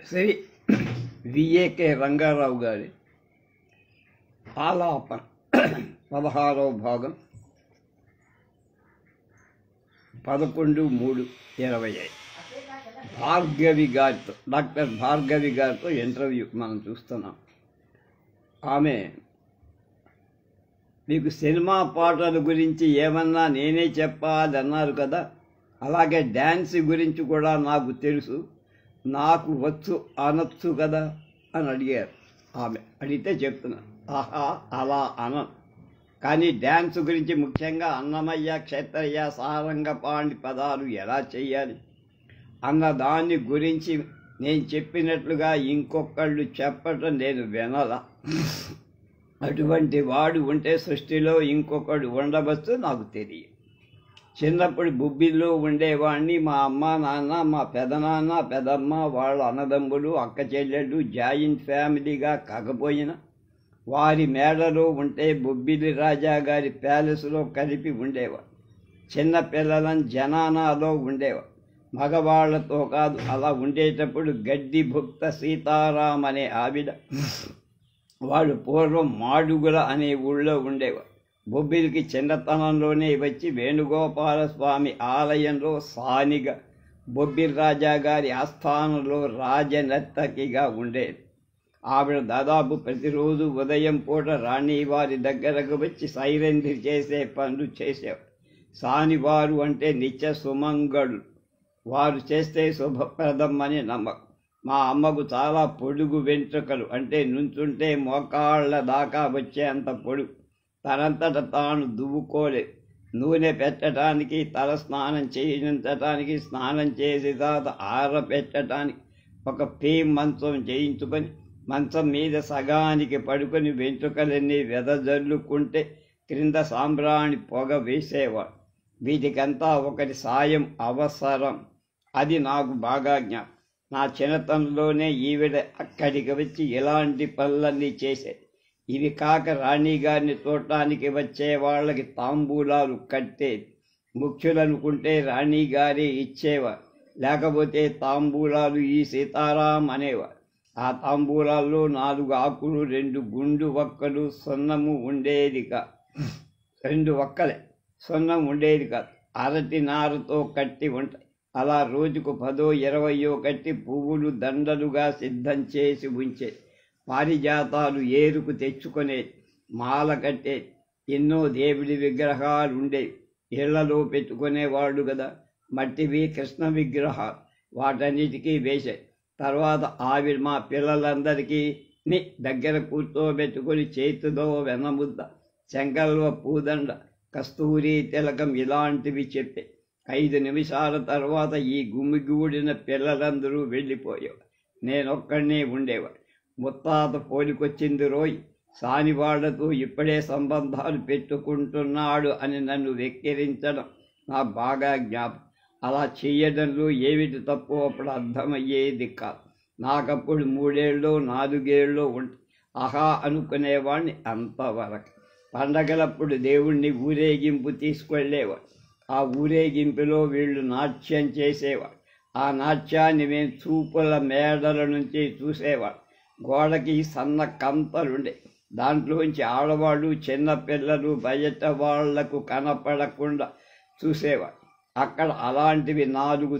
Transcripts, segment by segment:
Shri VAK Rangarao గారి ఆలాపన 16వ భాగం 11/3/25 భార్గవి గారితో డాక్టర్ భార్గవి గారితో ఇంటర్వ్యూ మనం చూస్తున్నాం. ఆమె మీకు సినిమా పాటల గురించి ఏమన్నా నేనే చెప్పాలన్నారు కదా, అలాగే డ్యాన్స్ గురించి కూడా నాకు తెలుసు, నాకు వచ్చు అనొచ్చు కదా అని అడిగారు. ఆమె అడిగితే చెప్తున్నా, ఆహా అలా అనను, కానీ డ్యాన్స్ గురించి ముఖ్యంగా అన్నమయ్య, క్షత్రయ్య, సారంగపాణి పదాలు ఎలా చెయ్యాలి అన్న దాని గురించి నేను చెప్పినట్లుగా ఇంకొకళ్ళు చెప్పటం నేను వినలా. అటువంటి వాడు ఉంటే సృష్టిలో ఇంకొకడు ఉండవచ్చు, నాకు తెలియదు. చిన్నప్పుడు బుబ్బిల్లో ఉండేవాడిని. మా అమ్మ నాన్న, మా పెదనాన్న, పెదమ్మ, వాళ్ళ అన్నదమ్ములు, అక్క చెల్లెళ్ళు జాయింట్ ఫ్యామిలీగా కాకపోయినా వారి మేడలో ఉంటే బొబ్బిలి రాజా గారి ప్యాలెస్లో కలిపి ఉండేవాడు. చిన్నపిల్లలను జనానాలో ఉండేవాడు, మగవాళ్లతో కాదు. అలా ఉండేటప్పుడు గడ్డి భుక్త సీతారాం అనే ఆవిడ, వాళ్ళు పూర్వం మాడుగుల అనే ఊళ్ళో ఉండేవారు. బొబ్బిలికి చిన్నతనంలోనే వచ్చి వేణుగోపాల స్వామి ఆలయంలో సానిగా బొబ్బిలి రాజా గారి ఆస్థానంలో రాజనర్తకిగా ఉండేది. ఆవిడ దాదాపు ప్రతిరోజు ఉదయం పూట రాణివారి దగ్గరకు వచ్చి సైరంధ్రి చేసే పనులు చేసేవారు. సానివారు అంటే నిత్య సుమంగళులు, వారు చేస్తే శుభప్రదం అని నమ్మకం. మా అమ్మకు చాలా పొడుగు వెంట్రుకలు, అంటే నుంచుంటే మోకాళ్ళ దాకా వచ్చేంత పొడుగు. తనంతట తాను దువ్వుకోలేదు. నూనె పెట్టడానికి, తల స్నానం చేయించటానికి, స్నానం చేసి తర్వాత ఆరబెట్టడానికి ఒక మంచం చేయించుకొని మంచం మీద సగానికి పడుకొని వెంట్రుకలన్నీ వెదజల్లుకుంటే క్రింద సాంబ్రాణి పొగ వేసేవాడు. వీటికంతా ఒకటి సాయం అవసరం. అది నాకు బాగా జ్ఞాపకం. నా చిన్నతనంలోనే ఈవిడ అక్కడికి వచ్చి ఇలాంటి పనులన్నీ చేసేది. ఇవి కాక రాణిగారిని చూడటానికి వచ్చే వాళ్ళకి తాంబూలాలు కట్టేది. ముఖ్యులనుకుంటే రాణిగారే ఇచ్చేవారు, లేకపోతే తాంబూలాలు ఈ సీతారాం అనేవారు. ఆ తాంబూలాల్లో 4 ఆకులు, 2 గుండు వక్కలు, సున్నము ఉండేది కాదు. 2 వక్కలే, సున్నం ఉండేది కాదు. అరటి నారతో కట్టి ఉంటాయి. అలా రోజుకు 10 20 కట్టి పువ్వులు దండలుగా సిద్ధం చేసి ఉంచేది. పారిజాతాలు ఏరుకు తెచ్చుకునేది, మాల కట్టేది. ఎన్నో దేవుడి విగ్రహాలు ఉండేవి. ఇళ్లలో పెట్టుకునేవాళ్ళు కదా, మట్టివి కృష్ణ విగ్రహాలు. వాటన్నిటికీ వేసేది. తర్వాత ఆవిడ మా పిల్లలందరికీ దగ్గర కూర్చోబెట్టుకుని చేతిలో వెనముద్ద, శంకల్వ పూదండ, కస్తూరి తిలకం ఇలాంటివి చెప్పే. 5 నిమిషాల తర్వాత ఈ గుమిగూడిన పిల్లలందరూ వెళ్ళిపోయేవారు. నేనొక్కడనే ఉండేవాడు. ముత్తాత పోలికొచ్చింది రోయ్, సానివాళ్లతో ఇప్పుడే సంబంధాలు పెట్టుకుంటున్నాడు అని నన్ను వెక్కిరించడం నాకు బాగా జ్ఞాపకం. అలా చేయడంలో ఏమిటి తప్పు అప్పుడు అర్థమయ్యేది కాదు. నాకప్పుడు 3 ఏళ్ళో 4 ఏళ్ళో ఉంటే ఆహా అనుకునేవాడిని. అంతవరకు పండగలప్పుడు దేవుణ్ణి ఊరేగింపు తీసుకెళ్ళేవాడు. ఆ ఊరేగింపులో వీళ్ళు నాట్యం చేసేవాడు. ఆ నాట్యాన్ని మేము చూపుల మేడల నుంచి చూసేవాడు. గోడకి సన్న కంతలుండే, దాంట్లోంచి ఆడవాళ్ళు చిన్నపిల్లలు బయట వాళ్లకు కనపడకుండా చూసేవాడు. అక్కడ అలాంటివి 4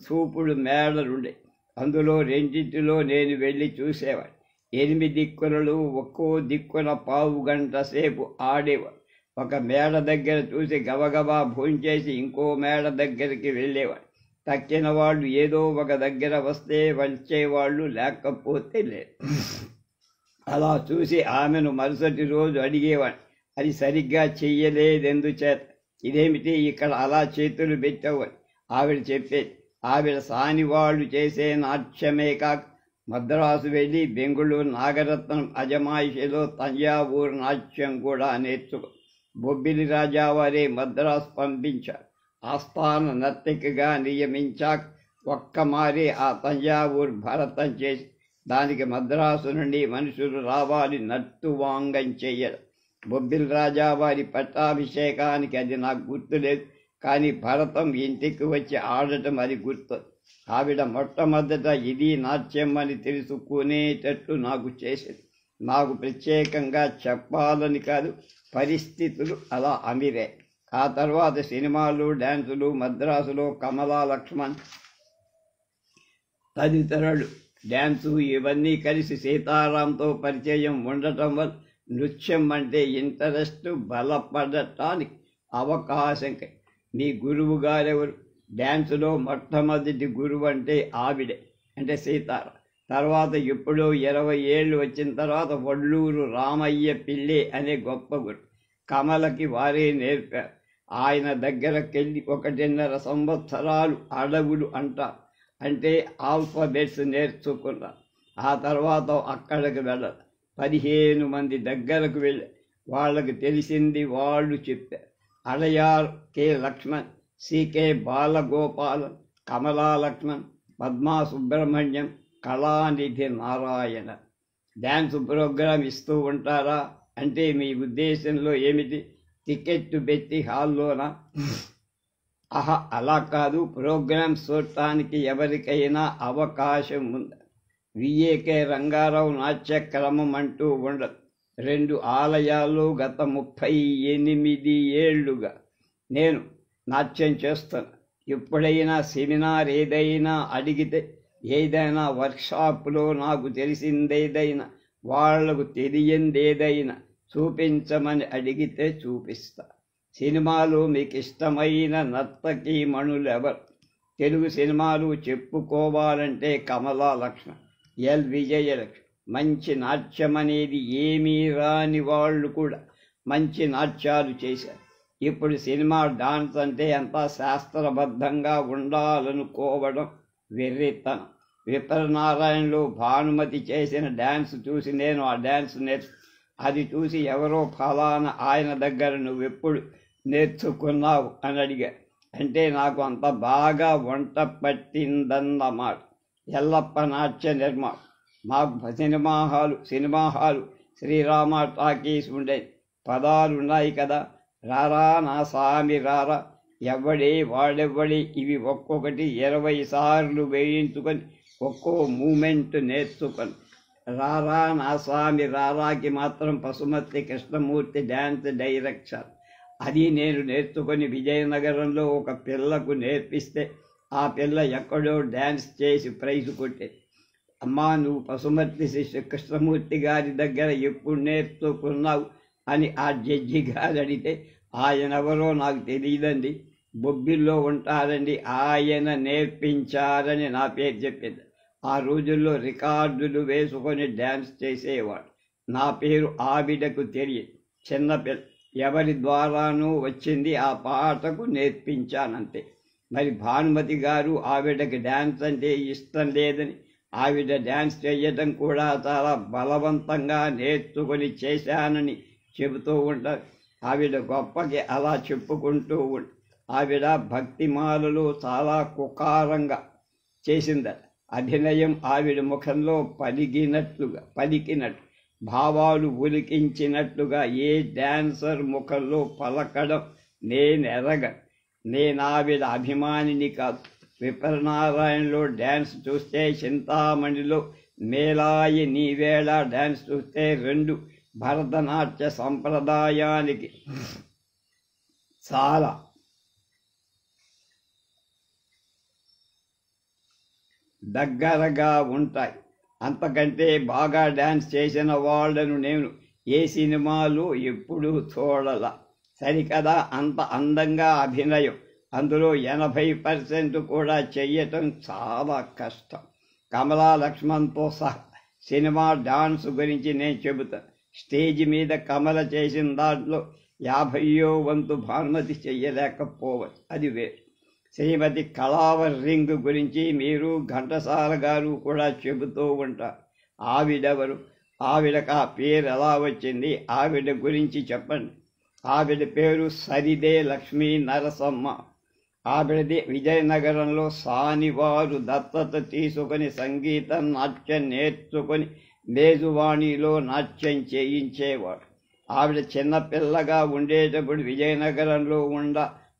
చూపుడు మేడలుండే. అందులో 2 నేను వెళ్ళి చూసేవాడు. 8 దిక్కులలో ఒక్కో దిక్కున పావు గంట సేపు ఆడేవాడు. ఒక మేడ దగ్గర చూసి గబగబా భోంచేసి ఇంకో మేడ దగ్గరికి వెళ్ళేవాడు. తక్కిన వాళ్ళు ఏదో ఒక దగ్గర వస్తే వచ్చేవాళ్ళు, లేకపోతే లేదు. అలా చూసి ఆమెను మరుసటి రోజు అడిగేవాడు, అది సరిగ్గా చెయ్యలేదెందుచేత, ఇదేమిటి ఇక్కడ అలా చేతులు పెట్టావని. ఆవిడ చెప్పేది, ఆవిడ సానివాళ్ళు చేసే నాట్యమే కాక మద్రాసు వెళ్ళి బెంగుళూరు నాగరత్నం అజమాయిషిలో తంజావూరు నాట్యం కూడా నేర్చుకో. బొబ్బిలి రాజావారే మద్రాసు పంపించారు. ఆస్థాన నర్తకిగా నియమించాక ఒక్కమారి ఆ తంజావూరు భరతం చేసి దానికి మద్రాసు నుండి మనుషులు రావాలి, నట్టువాంగం చెయ్యడం. బొబ్బిలి రాజావారి పట్టాభిషేకానికి అది నాకు గుర్తులేదు, కానీ భరతం ఇంటికి వచ్చి ఆడటం అది గుర్తు. ఆవిడ మొట్టమొదట ఇది నాట్యం అని తెలుసుకునేటట్టు నాకు చేసింది. నాకు ప్రత్యేకంగా చెప్పాలని కాదు, పరిస్థితులు అలా అమిరే. ఆ తర్వాత సినిమాలు, డ్యాన్సులు, మద్రాసులో కమలా లక్ష్మణ్ తదితరులు డ్యాన్సు ఇవన్నీ కలిసి సీతారాంతో పరిచయం ఉండటం వల్ల నృత్యం అంటే ఇంట్రెస్ట్ బలపడటానికి అవకాశం. మీ గురువు గారెవరు? డ్యాన్సులో మొట్టమొదటి గురువు అంటే ఆవిడే, అంటే సీతారాం. తర్వాత ఎప్పుడో 20 ఏళ్ళు వచ్చిన తర్వాత వడ్లూరు రామయ్య పిల్లే అనే గొప్ప గురు కమలకి వారే నేర్పారు. ఆయన దగ్గరకెళ్ళి 1.5 సంవత్సరాలు అడవులు అంటారు, అంటే ఆల్ఫాబెట్స్ నేర్చుకున్నారు. ఆ తర్వాత అక్కడికి వెళ్ళారు. 15 మంది దగ్గరకు వెళ్ళి వాళ్ళకి తెలిసింది వాళ్ళు చెప్పారు. అడయార్ కె లక్ష్మణ్, సికే బాలగోపాలన్, కమలా లక్ష్మణ్, పద్మా సుబ్రహ్మణ్యం, కళానిధి నారాయణ. డ్యాన్స్ ప్రోగ్రాం ఇస్తూ ఉంటారా అంటే మీ ఉద్దేశంలో ఏమిటి? టికెట్ పెట్టి హాల్లోనా? అలా కాదు, ప్రోగ్రామ్స్ చూడటానికి ఎవరికైనా అవకాశం ఉంది. విఏకే రంగారావు నాట్యక్రమం అంటూ ఉండదు. 2 ఆలయాల్లో గత 38 ఏళ్లుగా నేను నాట్యం చేస్తాను. ఎప్పుడైనా సెమినార్ ఏదైనా అడిగితే, ఏదైనా వర్క్షాప్లో నాకు తెలిసిందేదైనా, వాళ్లకు తెలియందేదైనా చూపించమని అడిగితే చూపిస్తా. సినిమాలో మీకు ఇష్టమైన నర్తకీమణులు ఎవరు? తెలుగు సినిమాలు చెప్పుకోవాలంటే కమలా లక్ష్మణ్, ఎల్ విజయలక్ష్మి. మంచి నాట్యం అనేది ఏమీ రాని వాళ్ళు కూడా మంచి నాట్యాలు చేశారు. ఇప్పుడు సినిమా డాన్స్ అంటే అంతా శాస్త్రబద్ధంగా ఉండాలనుకోవడం వెర్రితనం. విప్రనారాయణలో భానుమతి చేసిన డ్యాన్స్ చూసి నేను ఆ డ్యాన్స్ అది చూసి ఎవరో ఫలానా ఆయన దగ్గర నువ్వెప్పుడు నేర్చుకున్నావు అని అడిగా. అంటే నాకు అంత బాగా వంట పట్టిందన్నమాట. ఎల్లప్ప నాట్య నిర్మాణం. మాకు సినిమా హాలు శ్రీరామ టాకీస్ ఉండేది. పదాలు ఉన్నాయి కదా, రారా నా సామి రారా, ఎవడే వాడెవ్వడే, ఇవి ఒక్కొక్కటి 20 సార్లు వేయించుకొని ఒక్కో మూమెంట్ నేర్చుకొని. రారా నా స్వామి రారాకి మాత్రం పశుమతి కృష్ణమూర్తి డ్యాన్స్ డైరెక్టర్. అది నేను నేర్చుకొని విజయనగరంలో ఒక పిల్లకు నేర్పిస్తే ఆ పిల్ల ఎక్కడో డ్యాన్స్ చేసి ప్రైజ్ కొట్టేది. అమ్మా, నువ్వు పశుమతి శిష్యు కృష్ణమూర్తి గారి దగ్గర ఎప్పుడు నేర్చుకున్నావు అని ఆ జడ్జి గారు అడిగితే, ఆయనెవరో నాకు తెలియదండి, బొబ్బిల్లో ఉంటారండి, ఆయన నేర్పించారని నా పేరు చెప్పింది. ఆ రోజుల్లో రికార్డులు వేసుకొని డ్యాన్స్ చేసేవాడు. నా పేరు ఆవిడకు తెలియదు. చిన్నపిల్ల, ఎవరి ద్వారానూ వచ్చింది, ఆ పాటకు నేర్పించానంతే. మరి భానుమతి గారు ఆవిడకి డ్యాన్స్ అంటే ఇష్టం లేదని, ఆవిడ డ్యాన్స్ చేయటం కూడా చాలా బలవంతంగా నేర్చుకొని చేశానని చెబుతూ ఉంటారు. ఆవిడ గొప్పకి అలా చెప్పుకుంటూ ఉంటారు. ఆవిడ భక్తిమాలలో చాలా కుకారంగా చేసిందట. అభినయం ఆవిడ ముఖంలో పలికినట్టు భావాలు ఉలికించినట్లుగా ఏ డాన్సర్ ముఖంలో పలకడం నేనావిడ అభిమానిని కాదు. విప్రనారాయణలో డ్యాన్స్ చూస్తే, చింతామణిలో మేలాయి నీవేళ డ్యాన్స్ చూస్తే 2 భరతనాట్య సంప్రదాయానికి చాలా దగ్గరగా ఉంటాయి. అంతకంటే బాగా డ్యాన్స్ చేసిన వాళ్ళను నేను ఏ సినిమాలో ఎప్పుడూ చూడాల. సరికదా, అంత అందంగా అభినయం, అందులో 80% కూడా చెయ్యటం చాలా కష్టం. కమలా లక్ష్మణ్తో సహా సినిమా డాన్స్ గురించి నేను చెబుతాను. స్టేజ్ మీద కమల చేసిన దాంట్లో 50వ వంతు భానుమతి చెయ్యలేకపోవచ్చు, అది వేరు. శ్రీమతి కళావర్ రింగ్ గురించి మీరు ఘంటసాల గారు కూడా చెబుతూ ఉంటారు. ఆవిడెవరు? ఆవిడకు ఆ పేరు ఎలా వచ్చింది? ఆవిడ గురించి చెప్పండి. ఆవిడ పేరు సరిదే లక్ష్మీ నరసమ్మ. ఆవిడది విజయనగరంలో సానివారు దత్తత తీసుకొని సంగీతం నాట్యం నేర్చుకొని మేజువాణిలో నాట్యం చేయించేవాడు. ఆవిడ చిన్నపిల్లగా ఉండేటప్పుడు విజయనగరంలో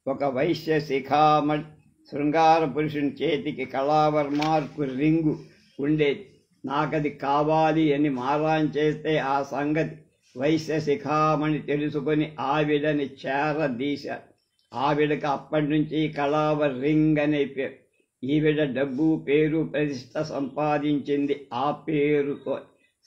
ఒక వైశ్య శిఖామణి శృంగార పురుషుని చేతికి కళావర్మార్కు రింగు ఉండేది. నాకది కావాలి అని మారాన్ చేస్తే ఆ సంగతి వైశ్య శిఖామణి తెలుసుకొని ఆవిడని చేరదీశారు. ఆవిడకి అప్పటి నుంచి కళావర్ రింగ్ అనే పేరు. ఈవిడ డబ్బు పేరు ప్రతిష్ట సంపాదించింది ఆ పేరుతో.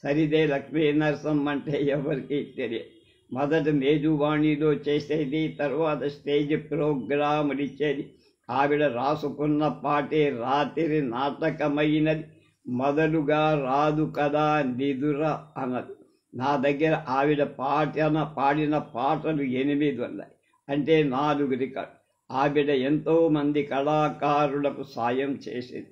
సరిదే లక్ష్మీ నరసం అంటే ఎవరికి తెలియదు. మొదట మేజువాణిలో చేసేది, తర్వాత స్టేజ్ ప్రోగ్రాములు ఇచ్చేది. ఆవిడ రాసుకున్న పాటే రాత్రి నాటకమైనది. మొదలుగా రాదు కదా నిదుర అన్నది. నా దగ్గర ఆవిడ పాడిన పాటలు 8 ఉన్నాయి, అంటే 4 రికార్డు. ఆవిడ ఎంతోమంది కళాకారులకు సాయం చేసింది.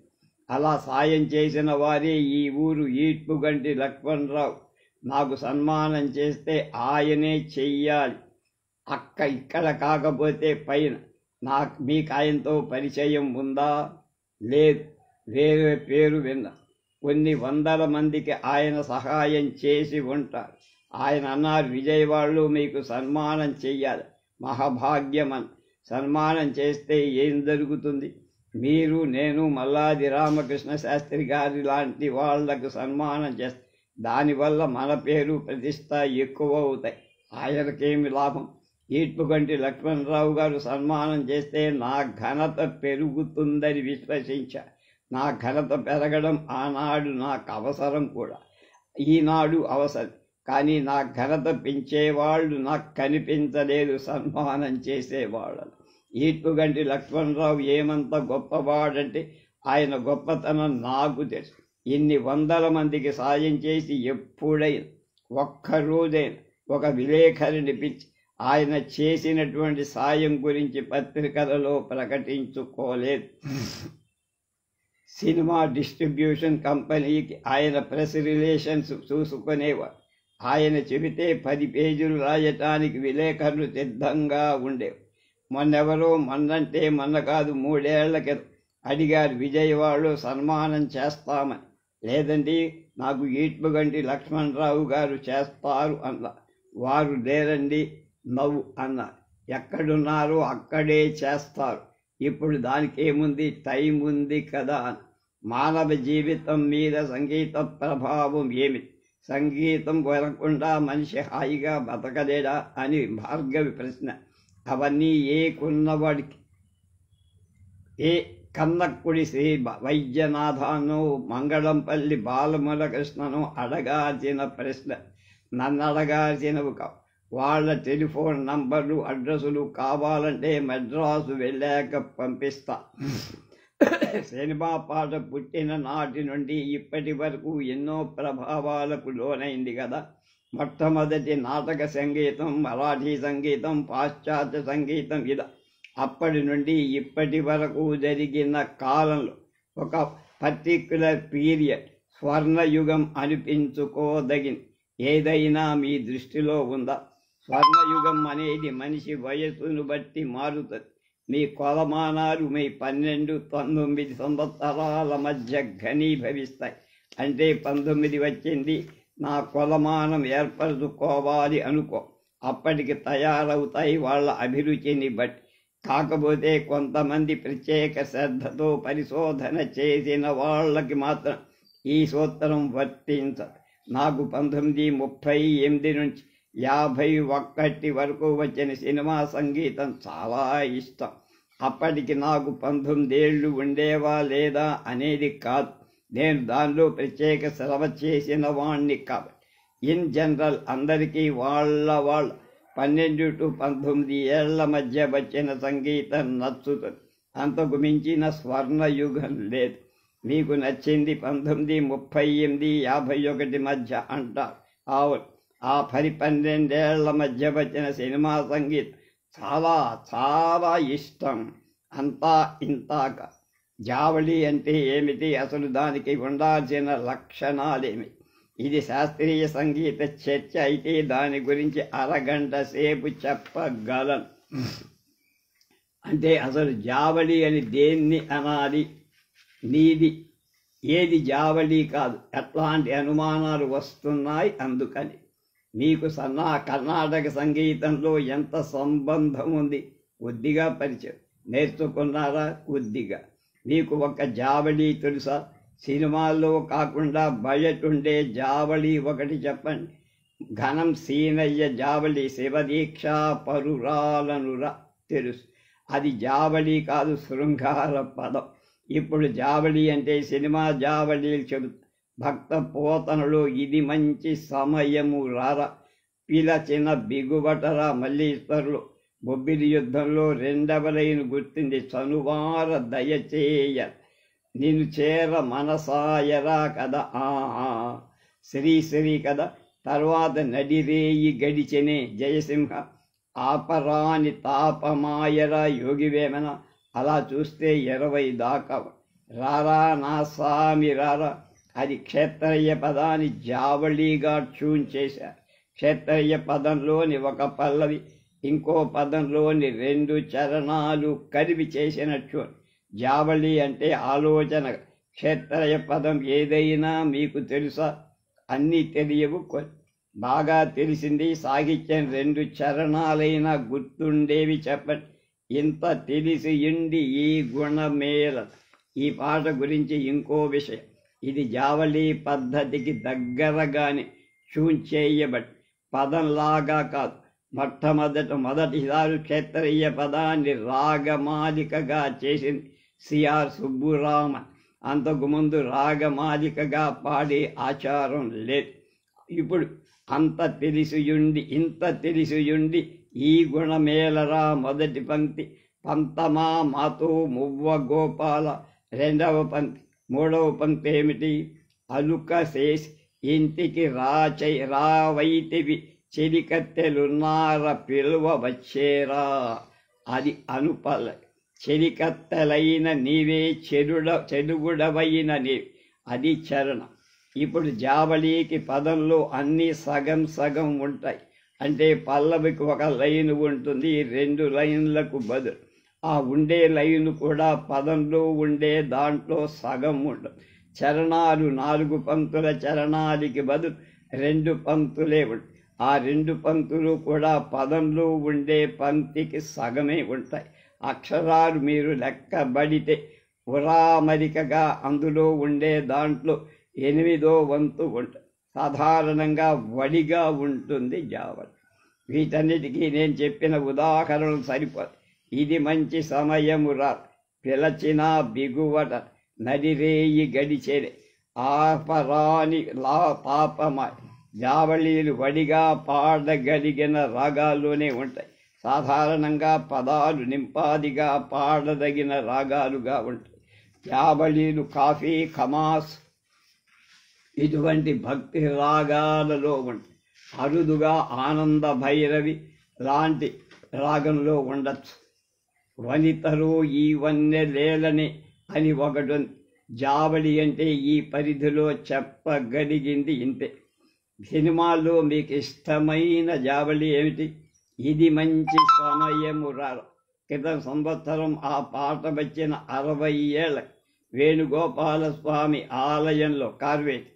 అలా సాయం చేసిన వారే ఈ ఊరు ఈడ్పుగంటి లక్ష్మణరావు. నాకు సన్మానం చేస్తే ఆయనే చెయ్యాలి. ఇక్కడ కాకపోతే పైన. మీకు ఆయనతో పరిచయం ఉందా? లేదు, వేరే పేరు విన్నా. కొన్ని 100 మందికి ఆయన సహాయం చేసి ఉంటారు. ఆయన అన్నారు, విజయవాడలో మీకు సన్మానం చెయ్యాలి, మహాభాగ్యమని. సన్మానం చేస్తే ఏం జరుగుతుంది? మీరు, నేను, మల్లాది రామకృష్ణ శాస్త్రి గారి లాంటి వాళ్లకు సన్మానం చేస్తే దానివల్ల మన పేరు ప్రతిష్ట ఎక్కువ అవుతాయి. ఆయనకేమి లాభం? ఈడ్పుగంటి లక్ష్మణరావు గారు సన్మానం చేస్తే నా ఘనత పెరుగుతుందని విశ్వసించా. నా ఘనత పెరగడం ఆనాడు నాకు అవసరం కూడా, ఈనాడు అవసరం. కానీ నా ఘనత పెంచేవాళ్ళు నాకు కనిపించలేదు, సన్మానం చేసేవాళ్ళు. ఈడ్పుగంటి లక్ష్మణరావు ఏమంత గొప్పవాడంటే ఆయన గొప్పతనం నాకు తెలుసు. ఇన్ని 100 మందికి సాయం చేసి ఎప్పుడైనా ఒక్కరోజైనా ఒక విలేకరిని పిలిచి ఆయన చేసినటువంటి సాయం గురించి పత్రికలలో ప్రకటించుకోలేదు. సినిమా డిస్ట్రిబ్యూషన్ కంపెనీకి ఆయన ప్రెస్ రిలేషన్స్ చూసుకునేవారు. ఆయన చెబితే 10 పేజీలు రాయటానికి విలేకరులు సిద్ధంగా ఉండేవి. మొన్న కాదు 3 ఏళ్ల క్రితం అడిగారు, విజయవాడలో సన్మానం చేస్తామని. లేదండి, నాకు ఈడ్పుగంటి లక్ష్మణరావు గారు చేస్తారు అన్నా. వారు లేరండి, నవ్వు అన్నారు. ఎక్కడున్నారో అక్కడే చేస్తారు. ఇప్పుడు దానికేముంది, టైం ఉంది కదా. మానవ జీవితం మీద సంగీత ప్రభావం ఏమిటి? సంగీతం వినకుండా మనిషి హాయిగా బతకలేడా అని భార్గవి ప్రశ్న. అవన్నీ ఏ కన్నక్కుడి శ్రీ వైద్యనాథానో మంగళంపల్లి బాలమురకృష్ణనో అడగాల్సిన ప్రశ్న, నన్ను అడగాల్సినవి కావు. వాళ్ళ టెలిఫోన్ నంబర్లు, అడ్రస్సులు కావాలంటే మద్రాసు వెళ్ళాక పంపిస్తా. సినిమా పాట పుట్టిన నాటి నుండి ఇప్పటి వరకు ఎన్నో ప్రభావాలకు లోనైంది కదా. మొట్టమొదటి నాటక సంగీతం, మరాఠీ సంగీతం, పాశ్చాత్య సంగీతం ఇలా. అప్పటి నుండి ఇప్పటి వరకు జరిగిన కాలంలో ఒక పర్టిక్యులర్ పీరియడ్, స్వర్ణయుగం అనిపించుకోదగింది ఏదైనా మీ దృష్టిలో ఉందా? స్వర్ణయుగం అనేది మనిషి వయస్సును బట్టి మారుతుంది. మీ కొలమానాలు మీ 12-19 సంవత్సరాల మధ్య ఘనీభవిస్తాయి. అంటే 19 వచ్చింది, నా కొలమానం ఏర్పరచుకోవాలి అనుకో, అప్పటికి తయారవుతాయి వాళ్ళ అభిరుచిని బట్టి. కాకపోతే కొంతమంది ప్రత్యేక శ్రద్ధతో పరిశోధన చేసిన వాళ్ళకి మాత్రం ఈ సూత్రం వర్తించదు. నాకు 1938 నుంచి 51 వరకు వచ్చిన సినిమా సంగీతం చాలా ఇష్టం. అప్పటికి నాకు 19 ఏళ్ళు ఉండేవా లేదా అనేది కాదు, నేను దానిలో ప్రత్యేక శ్రమ చేసిన వాణ్ణి కాబట్టి. ఇన్ జనరల్ అందరికీ వాళ్ళ 12-19 ఏళ్ల మధ్య వచ్చిన సంగీతం నచ్చుతుంది. అంతకు మించిన స్వర్ణయుగం లేదు. మీకు నచ్చింది 1938-51 మధ్య అంటారు. అవును, ఆ 10-12 ఏళ్ల మధ్య వచ్చిన సినిమా సంగీతం చాలా చాలా ఇష్టం. అంతా ఇంతాక. జావళి అంటే ఏమిటి? అసలు దానికి ఉండాల్సిన లక్షణాలేమి? ఇది శాస్త్రీయ సంగీత చర్చ అయితే దాని గురించి అరగంట సేపు చెప్పగలను. అంటే అసలు జావళి అని దేన్ని అనాలి? నీది ఏది జావళి కాదు? ఎట్లాంటి అనుమానాలు వస్తున్నాయి అందుకని. మీకు కర్ణాటక సంగీతంలో ఎంత సంబంధం ఉంది? కొద్దిగా పరిచయం. నేర్చుకున్నారా? కొద్దిగా. మీకు ఒక జావళీ తెలుసా? సినిమాల్లో కాకుండా బయట ఉండే జావళీ ఒకటి చెప్పండి. ఘనం సీనయ్య జావళి శివదీక్ష పరురాలనురా తెలుసు. అది జావళి కాదు, శృంగార పదం. ఇప్పుడు జావళి అంటే సినిమా జావళీలు చెబుతా. భక్త పోతనలో ఇది మంచి సమయము రారా, పిలచిన బిగుబటరా మల్లీశ్వరులు, బొబ్బిలి యుద్ధంలో రెండవ లైను గుర్తింది, చనువార దయచేయ నిన్ను చేర మనసాయరా కదా. శ్రీ కదా. తర్వాత నడిరేయి గడిచెనే జయసింహ, ఆపరాని తాపమాయరా యోగివేమన. అలా చూస్తే 20 దాకా. రారా నా స్వామి రారా. అది క్షేత్రయ్య పదాన్ని జావళీగా ట్యూన్ చేశారు. క్షేత్రయ్య పదంలోని ఒక పల్లవి ఇంకో పదంలోని 2 చరణాలు కలిపి చేసిన ట్యూన్. జావళి అంటే ఆలోచన. క్షేత్రయ్య పదం ఏదైనా మీకు తెలుసా? అన్నీ తెలియవు. బాగా తెలిసింది సాహిత్యం 2 చరణాలైనా గుర్తుండేవి చెప్పండి. ఇంత తెలిసి ఇండి ఈ గుణమేల. ఈ పాట గురించి ఇంకో విషయం. ఇది జావళీ పద్ధతికి దగ్గరగానే ట్యూన్ చేయబడి పదంలాగా కాదు. మొదటిసారి క్షేత్రయ్య పదాన్ని రాగమాలికగా చేసింది సిఆర్ సుబ్బురామన్. అంతకుముందు రాగమాలికగా పాడే ఆచారం లేదు. ఇప్పుడు ఇంత తెలిసియుండి ఈ గుణమేలరా మొదటి పంక్తి. పంతమా మాతో మువ్వ గోపాల రెండవ పంక్తి. మూడవ పంక్తి ఏమిటి? అలుక చేసి ఇంటికి రావైతివి, చెలికత్తెలున్నార పిలువ వచ్చేరా. అది అనుపల. చెలికత్తెలైన నీవే చెడుగుడవైన నీవి. అది చరణం. ఇప్పుడు జావళీకి పదంలో అన్నీ సగం సగం ఉంటాయి. అంటే పల్లవికి ఒక లైను ఉంటుంది, 2 లైన్లకు బదులు. ఆ ఉండే లైను కూడా పదంలో ఉండే దాంట్లో సగం ఉండదు. చరణాలు 4 పంక్తుల చరణాలకి బదులు 2 పంక్తులే ఉంటాయి. ఆ 2 పంక్తులు కూడా పదంలో ఉండే పంక్తికి సగమే ఉంటాయి. అక్షరాలు మీరు లెక్కబడితే ఉరామరికగా అందులో ఉండే దాంట్లో 8వ వంతు ఉంటుంది. సాధారణంగా వడిగా ఉంటుంది జావళి. వీటన్నిటికీ నేను చెప్పిన ఉదాహరణలు సరిపోదు. ఇది మంచి సమయము రా, పిలచిన బిగువట నడిరేయి గడిచేరే, ఆపరాని పాపమాయ. జావళీలు వడిగా పాడగలిగిన రాగాల్లోనే ఉంటాయి. సాధారణంగా పదాలు నింపాదిగా పాడదగిన రాగాలుగా ఉంటాయి. జావళీలు కాఫీ, ఖమాస్ ఇటువంటి భక్తి రాగాలలో ఉంటాయి. అరుదుగా ఆనంద భైరవి లాంటి రాగంలో ఉండొచ్చు. వనితలో ఈ వన్నెలేలని అని ఒకటి. జావళి అంటే ఈ పరిధిలో చెప్పగలిగింది ఇంతే. సినిమాల్లో మీకు ఇష్టమైన జావళి ఏమిటి? ఇది మంచి సమయము రా. క్రితం సంవత్సరం ఆ పాట వచ్చిన 60 ఏళ్ళ వేణుగోపాలస్వామి ఆలయంలో కార్వేటి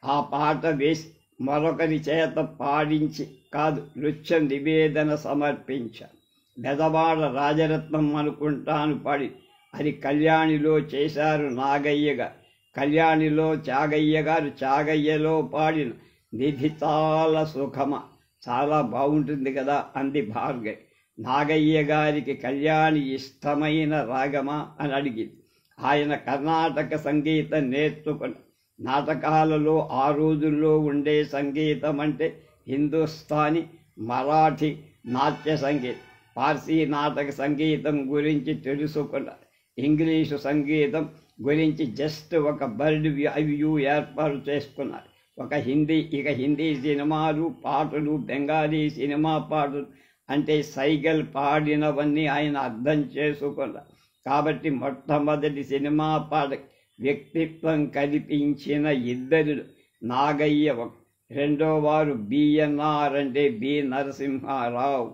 ఆ పాట వేసి మరొకరి చేత పాడించి కాదు, నృత్య నివేదన సమర్పించాను. బెదవాడ రాజరత్నం అనుకుంటాను పాడి. అది కళ్యాణిలో చేశారు నాగయ్య గారు. కళ్యాణిలో త్యాగయ్య గారు త్యాగయ్యలో పాడిన నిధి చాలా సుఖమ, చాలా బాగుంటుంది కదా అంది భార్గవి. నాగయ్య గారికి కళ్యాణి ఇష్టమైన రాగమా అని అడిగింది. ఆయన కర్ణాటక సంగీతం నేర్చుకుని నాటకాలలో ఆ రోజుల్లో ఉండే సంగీతం అంటే హిందుస్థానీ, మరాఠీ నాట్య సంగీతం, పార్సీ నాటక సంగీతం గురించి తెలుసుకున్నారు. ఇంగ్లీషు సంగీతం గురించి జస్ట్ ఒక బర్డ్ వ్యూ ఏర్పాటు చేసుకున్నారు. హిందీ సినిమాలు పాటలు, బెంగాలీ సినిమా పాటలు అంటే సైగల్ పాడినవన్నీ ఆయన అర్థం చేసుకున్నారు. కాబట్టి మొట్టమొదటి సినిమా పాట వ్యక్తిత్వం కల్పించిన ఇద్దరు నాగయ్య, రెండో వారు బిఎన్ఆర్ అంటే బి నరసింహారావు.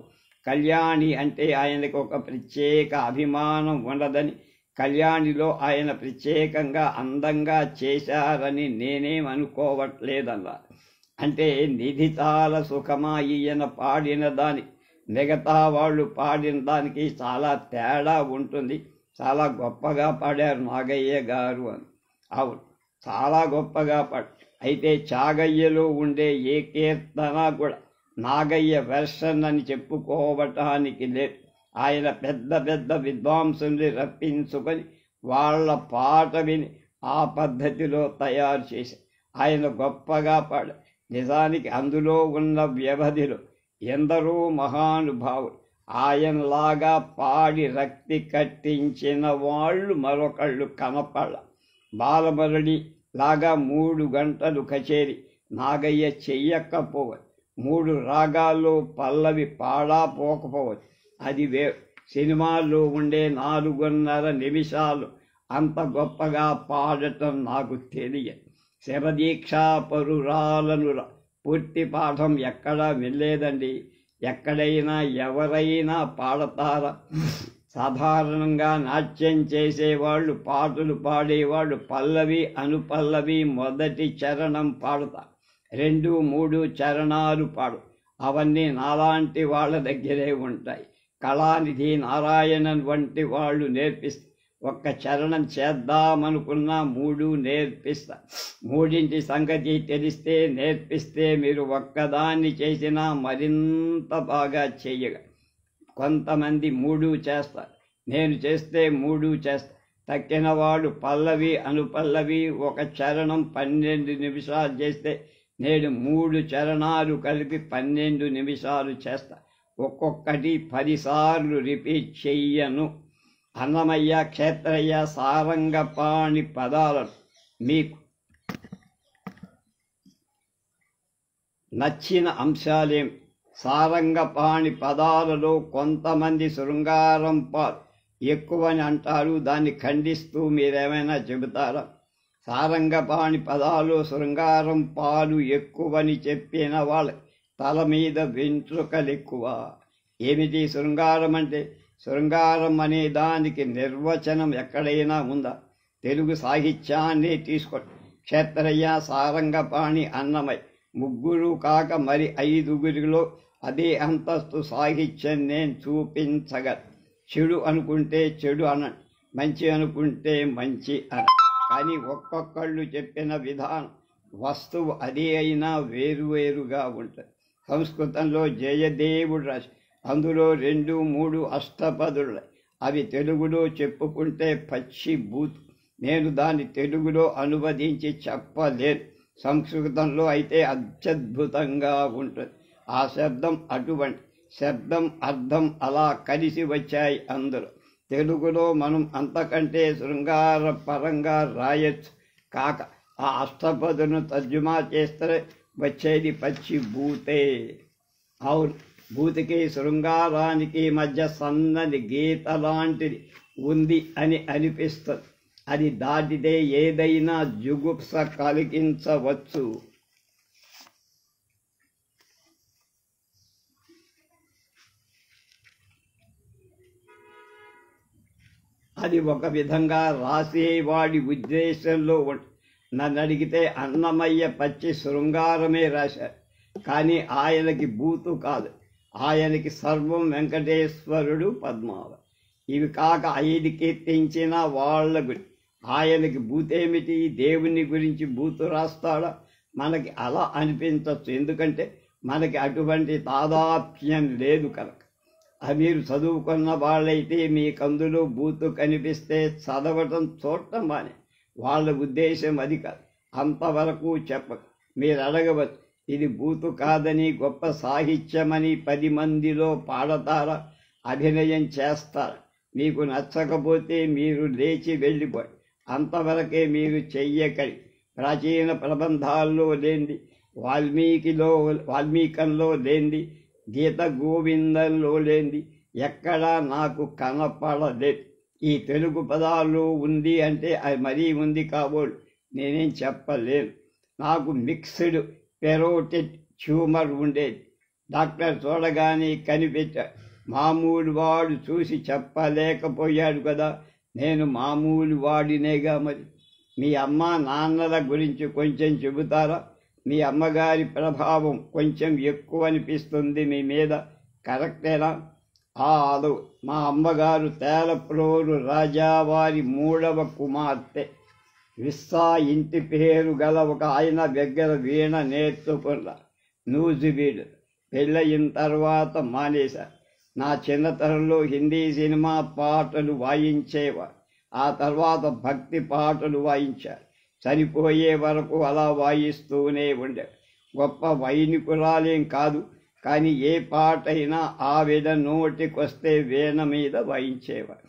కళ్యాణి అంటే ఆయనకు ఒక ప్రత్యేక అభిమానం ఉండదని, కళ్యాణిలో ఆయన ప్రత్యేకంగా అందంగా చేశారని నేనేమనుకోవట్లేదన్నారు. అంటే నిధి చాలా సుఖమా ఈయన పాడిన దాని మిగతా వాళ్ళు పాడిన దానికి చాలా తేడా ఉంటుంది. చాలా గొప్పగా పాడారు నాగయ్య గారు అని. అవును, చాలా గొప్పగా పాడు. అయితే చాగయ్యలో ఉండే ఏ కీర్తన కూడా నాగయ్య వెర్షన్ అని చెప్పుకోవటానికి లేదు. ఆయన పెద్ద పెద్ద విద్వాంసుల్ని రప్పించుకొని వాళ్ళ పాట విని ఆ పద్ధతిలో తయారు చేసి ఆయన గొప్పగా పాడారు. నిజానికి అందులో ఉన్న వ్యవధిలో ఎందరో మహానుభావులు ఆయనలాగా పాడి రక్తి కట్టించిన వాళ్ళు మరొకళ్ళు కనపడ. బాలమురళి లాగా 3 గంటలు కచేరీ నాగయ్య చెయ్యకపోవచ్చు. 3 రాగాల్లో పల్లవి పాడా పోకపోవచ్చు. అది సినిమాల్లో ఉండే 4.5 నిమిషాలు అంత గొప్పగా పాడటం నాకు తెలియదు. శరదీక్షా పరురాలను పూర్తి పాఠం ఎక్కడా వినలేదండి. ఎక్కడైనా ఎవరైనా పాడతారా? సాధారణంగా నాట్యం చేసేవాళ్ళు, పాటలు పాడేవాళ్ళు పల్లవి అనుపల్లవి మొదటి చరణం పాడతారు, 2, 3 చరణాలు పాడు. అవన్నీ నాలాంటి వాళ్ళ దగ్గరే ఉంటాయి. కళానిధి నారాయణన్ వంటి వాళ్ళు నేర్పిస్తారు. ఒక్క చరణం చేద్దామనుకున్నా 3 నేర్పిస్తా. 3 సంగతి తెలిస్తే నేర్పిస్తే మీరు ఒక్కదాన్ని చేసినా మరింత బాగా చెయ్యగ. కొంతమంది 3 చేస్తారు, నేను చేస్తే 3 చేస్తా. తక్కిన వాడు పల్లవి అనుపల్లవి ఒక చరణం 12 నిమిషాలు చేస్తే నేను 3 చరణాలు కలిపి 12 నిమిషాలు చేస్తా. ఒక్కొక్కటి 10 సార్లు రిపీట్ చెయ్యను. అన్నమయ్య, క్షేత్రయ్య, సారంగపాణి పదాలను మీకు నచ్చిన అంశాలేం? సారంగపాణి పదాలలో కొంతమంది శృంగారం పాలు ఎక్కువని అంటారు. దాన్ని ఖండిస్తూ మీరేమైనా చెబుతారా? సారంగపాణి పదాలు శృంగారం పాలు ఎక్కువని చెప్పిన వాళ్ళ తల మీద వెంట్రుకలెక్కువ. ఏమిటి శృంగారం అంటే? శృంగారం అనే దానికి నిర్వచనం ఎక్కడైనా ఉందా? తెలుగు సాహిత్యాన్ని తీసుకోండి. క్షేత్రయ్య, సారంగపాణి, అన్నమయ్య 3 కాక మరి 5గురిలో అదే అంతస్తు సాహిత్యం నేను చూపించగలను. చెడు అనుకుంటే చెడు అనండి, మంచి అనుకుంటే మంచి అన. కానీ ఒక్కొక్కళ్ళు చెప్పిన విధానం, వస్తువు అదే అయినా వేరువేరుగా ఉంటుంది. సంస్కృతంలో జయదేవుడు రాసి అందులో 2, 3 అష్టపదులు. అవి తెలుగులో చెప్పుకుంటే పచ్చి బూతు. నేను దాన్ని తెలుగులో అనువదించి చెప్పలేను. సంస్కృతంలో అయితే అత్యద్భుతంగా ఉంటుంది. ఆ శబ్దం అటువంటి శబ్దం, అర్థం అలా కలిసి వచ్చాయి అందులో. తెలుగులో మనం అంతకంటే శృంగార పరంగా రాయొచ్చు. కాక ఆ అష్టపదును తర్జుమా చేస్తే వచ్చేది పచ్చి బూతే. అవును, బూతికి శృంగారానికి మధ్య సన్నని గీత లాంటిది ఉంది అని అనిపిస్తుంది. అది దాటితే ఏదైనా జుగుప్స కలిగించవచ్చు. అది ఒక విధంగా రాసేవాడి ఉద్దేశంలో నన్ను అడిగితే అన్నమయ్య పచ్చి శృంగారమే రాశారు. కానీ ఆయనకి బూతు కాదు, ఆయనకి సర్వం వెంకటేశ్వరుడు, పద్మావతి. ఇవి కాక 5 కీర్తించిన వాళ్ళ గురించి ఆయనకి బూతేమిటి? దేవుని గురించి బూతు రాస్తాడా? మనకి అలా అనిపించవచ్చు. ఎందుకంటే మనకి అటువంటి తాదాత్మ్యం లేదు కనుక. మీరు చదువుకున్న వాళ్ళైతే మీకు అందులో బూతు కనిపిస్తే చదవటం చూడటం మానే. వాళ్ళ ఉద్దేశం అది కాదు. అంతవరకు చెప్పక మీరు అడగవచ్చు, ఇది బూతు కాదని, గొప్ప సాహిత్యమని 10 మందిలో పాడతారా? అభినయం చేస్తారా? మీకు నచ్చకపోతే మీరు లేచి వెళ్ళిపోయి. అంతవరకే మీరు చెయ్యకరి. ప్రాచీన ప్రబంధాల్లో లేంది, వాల్మీకంలో లేంది, గీత గోవిందంలో లేంది ఎక్కడా నాకు కనపడలేదు. ఈ తెలుగు పదాల్లో ఉంది అంటే అది మరీ ఉంది కాబోలు నేనేం చెప్పలేను. నాకు మిక్స్డ్ పెరోటిడ్ ట్యూమర్ ఉండేది. డాక్టర్ చూడగానే కనిపెట్టాడు. మామూలు వాడు చూసి చెప్పలేకపోయాడు కదా, నేను మామూలు వాడినేగా. మరి మీ అమ్మ నాన్నల గురించి కొంచెం చెబుతారా? మీ అమ్మగారి ప్రభావం కొంచెం ఎక్కువ అనిపిస్తుంది మీ మీద. కరెక్టేనా? అదో మా అమ్మగారు తేలప్రోలు రాజావారి 3వ కుమార్తె. విస్సా ఇంటి పేరు గల ఒక ఆయన దగ్గర వీణ నేర్చుకున్నా. నూజివీడు. పెళ్ళయిన తర్వాత మానేశా. నా చిన్నతనంలో హిందీ సినిమా పాటలు వాయించేవారు. ఆ తర్వాత భక్తి పాటలు వాయించారు. చనిపోయే వరకు అలా వాయిస్తూనే ఉండే. గొప్ప వైనికురాలేం కాదు, కానీ ఏ పాటైనా ఆవిడ నోటికొస్తే వీణ మీద వాయించేవారు.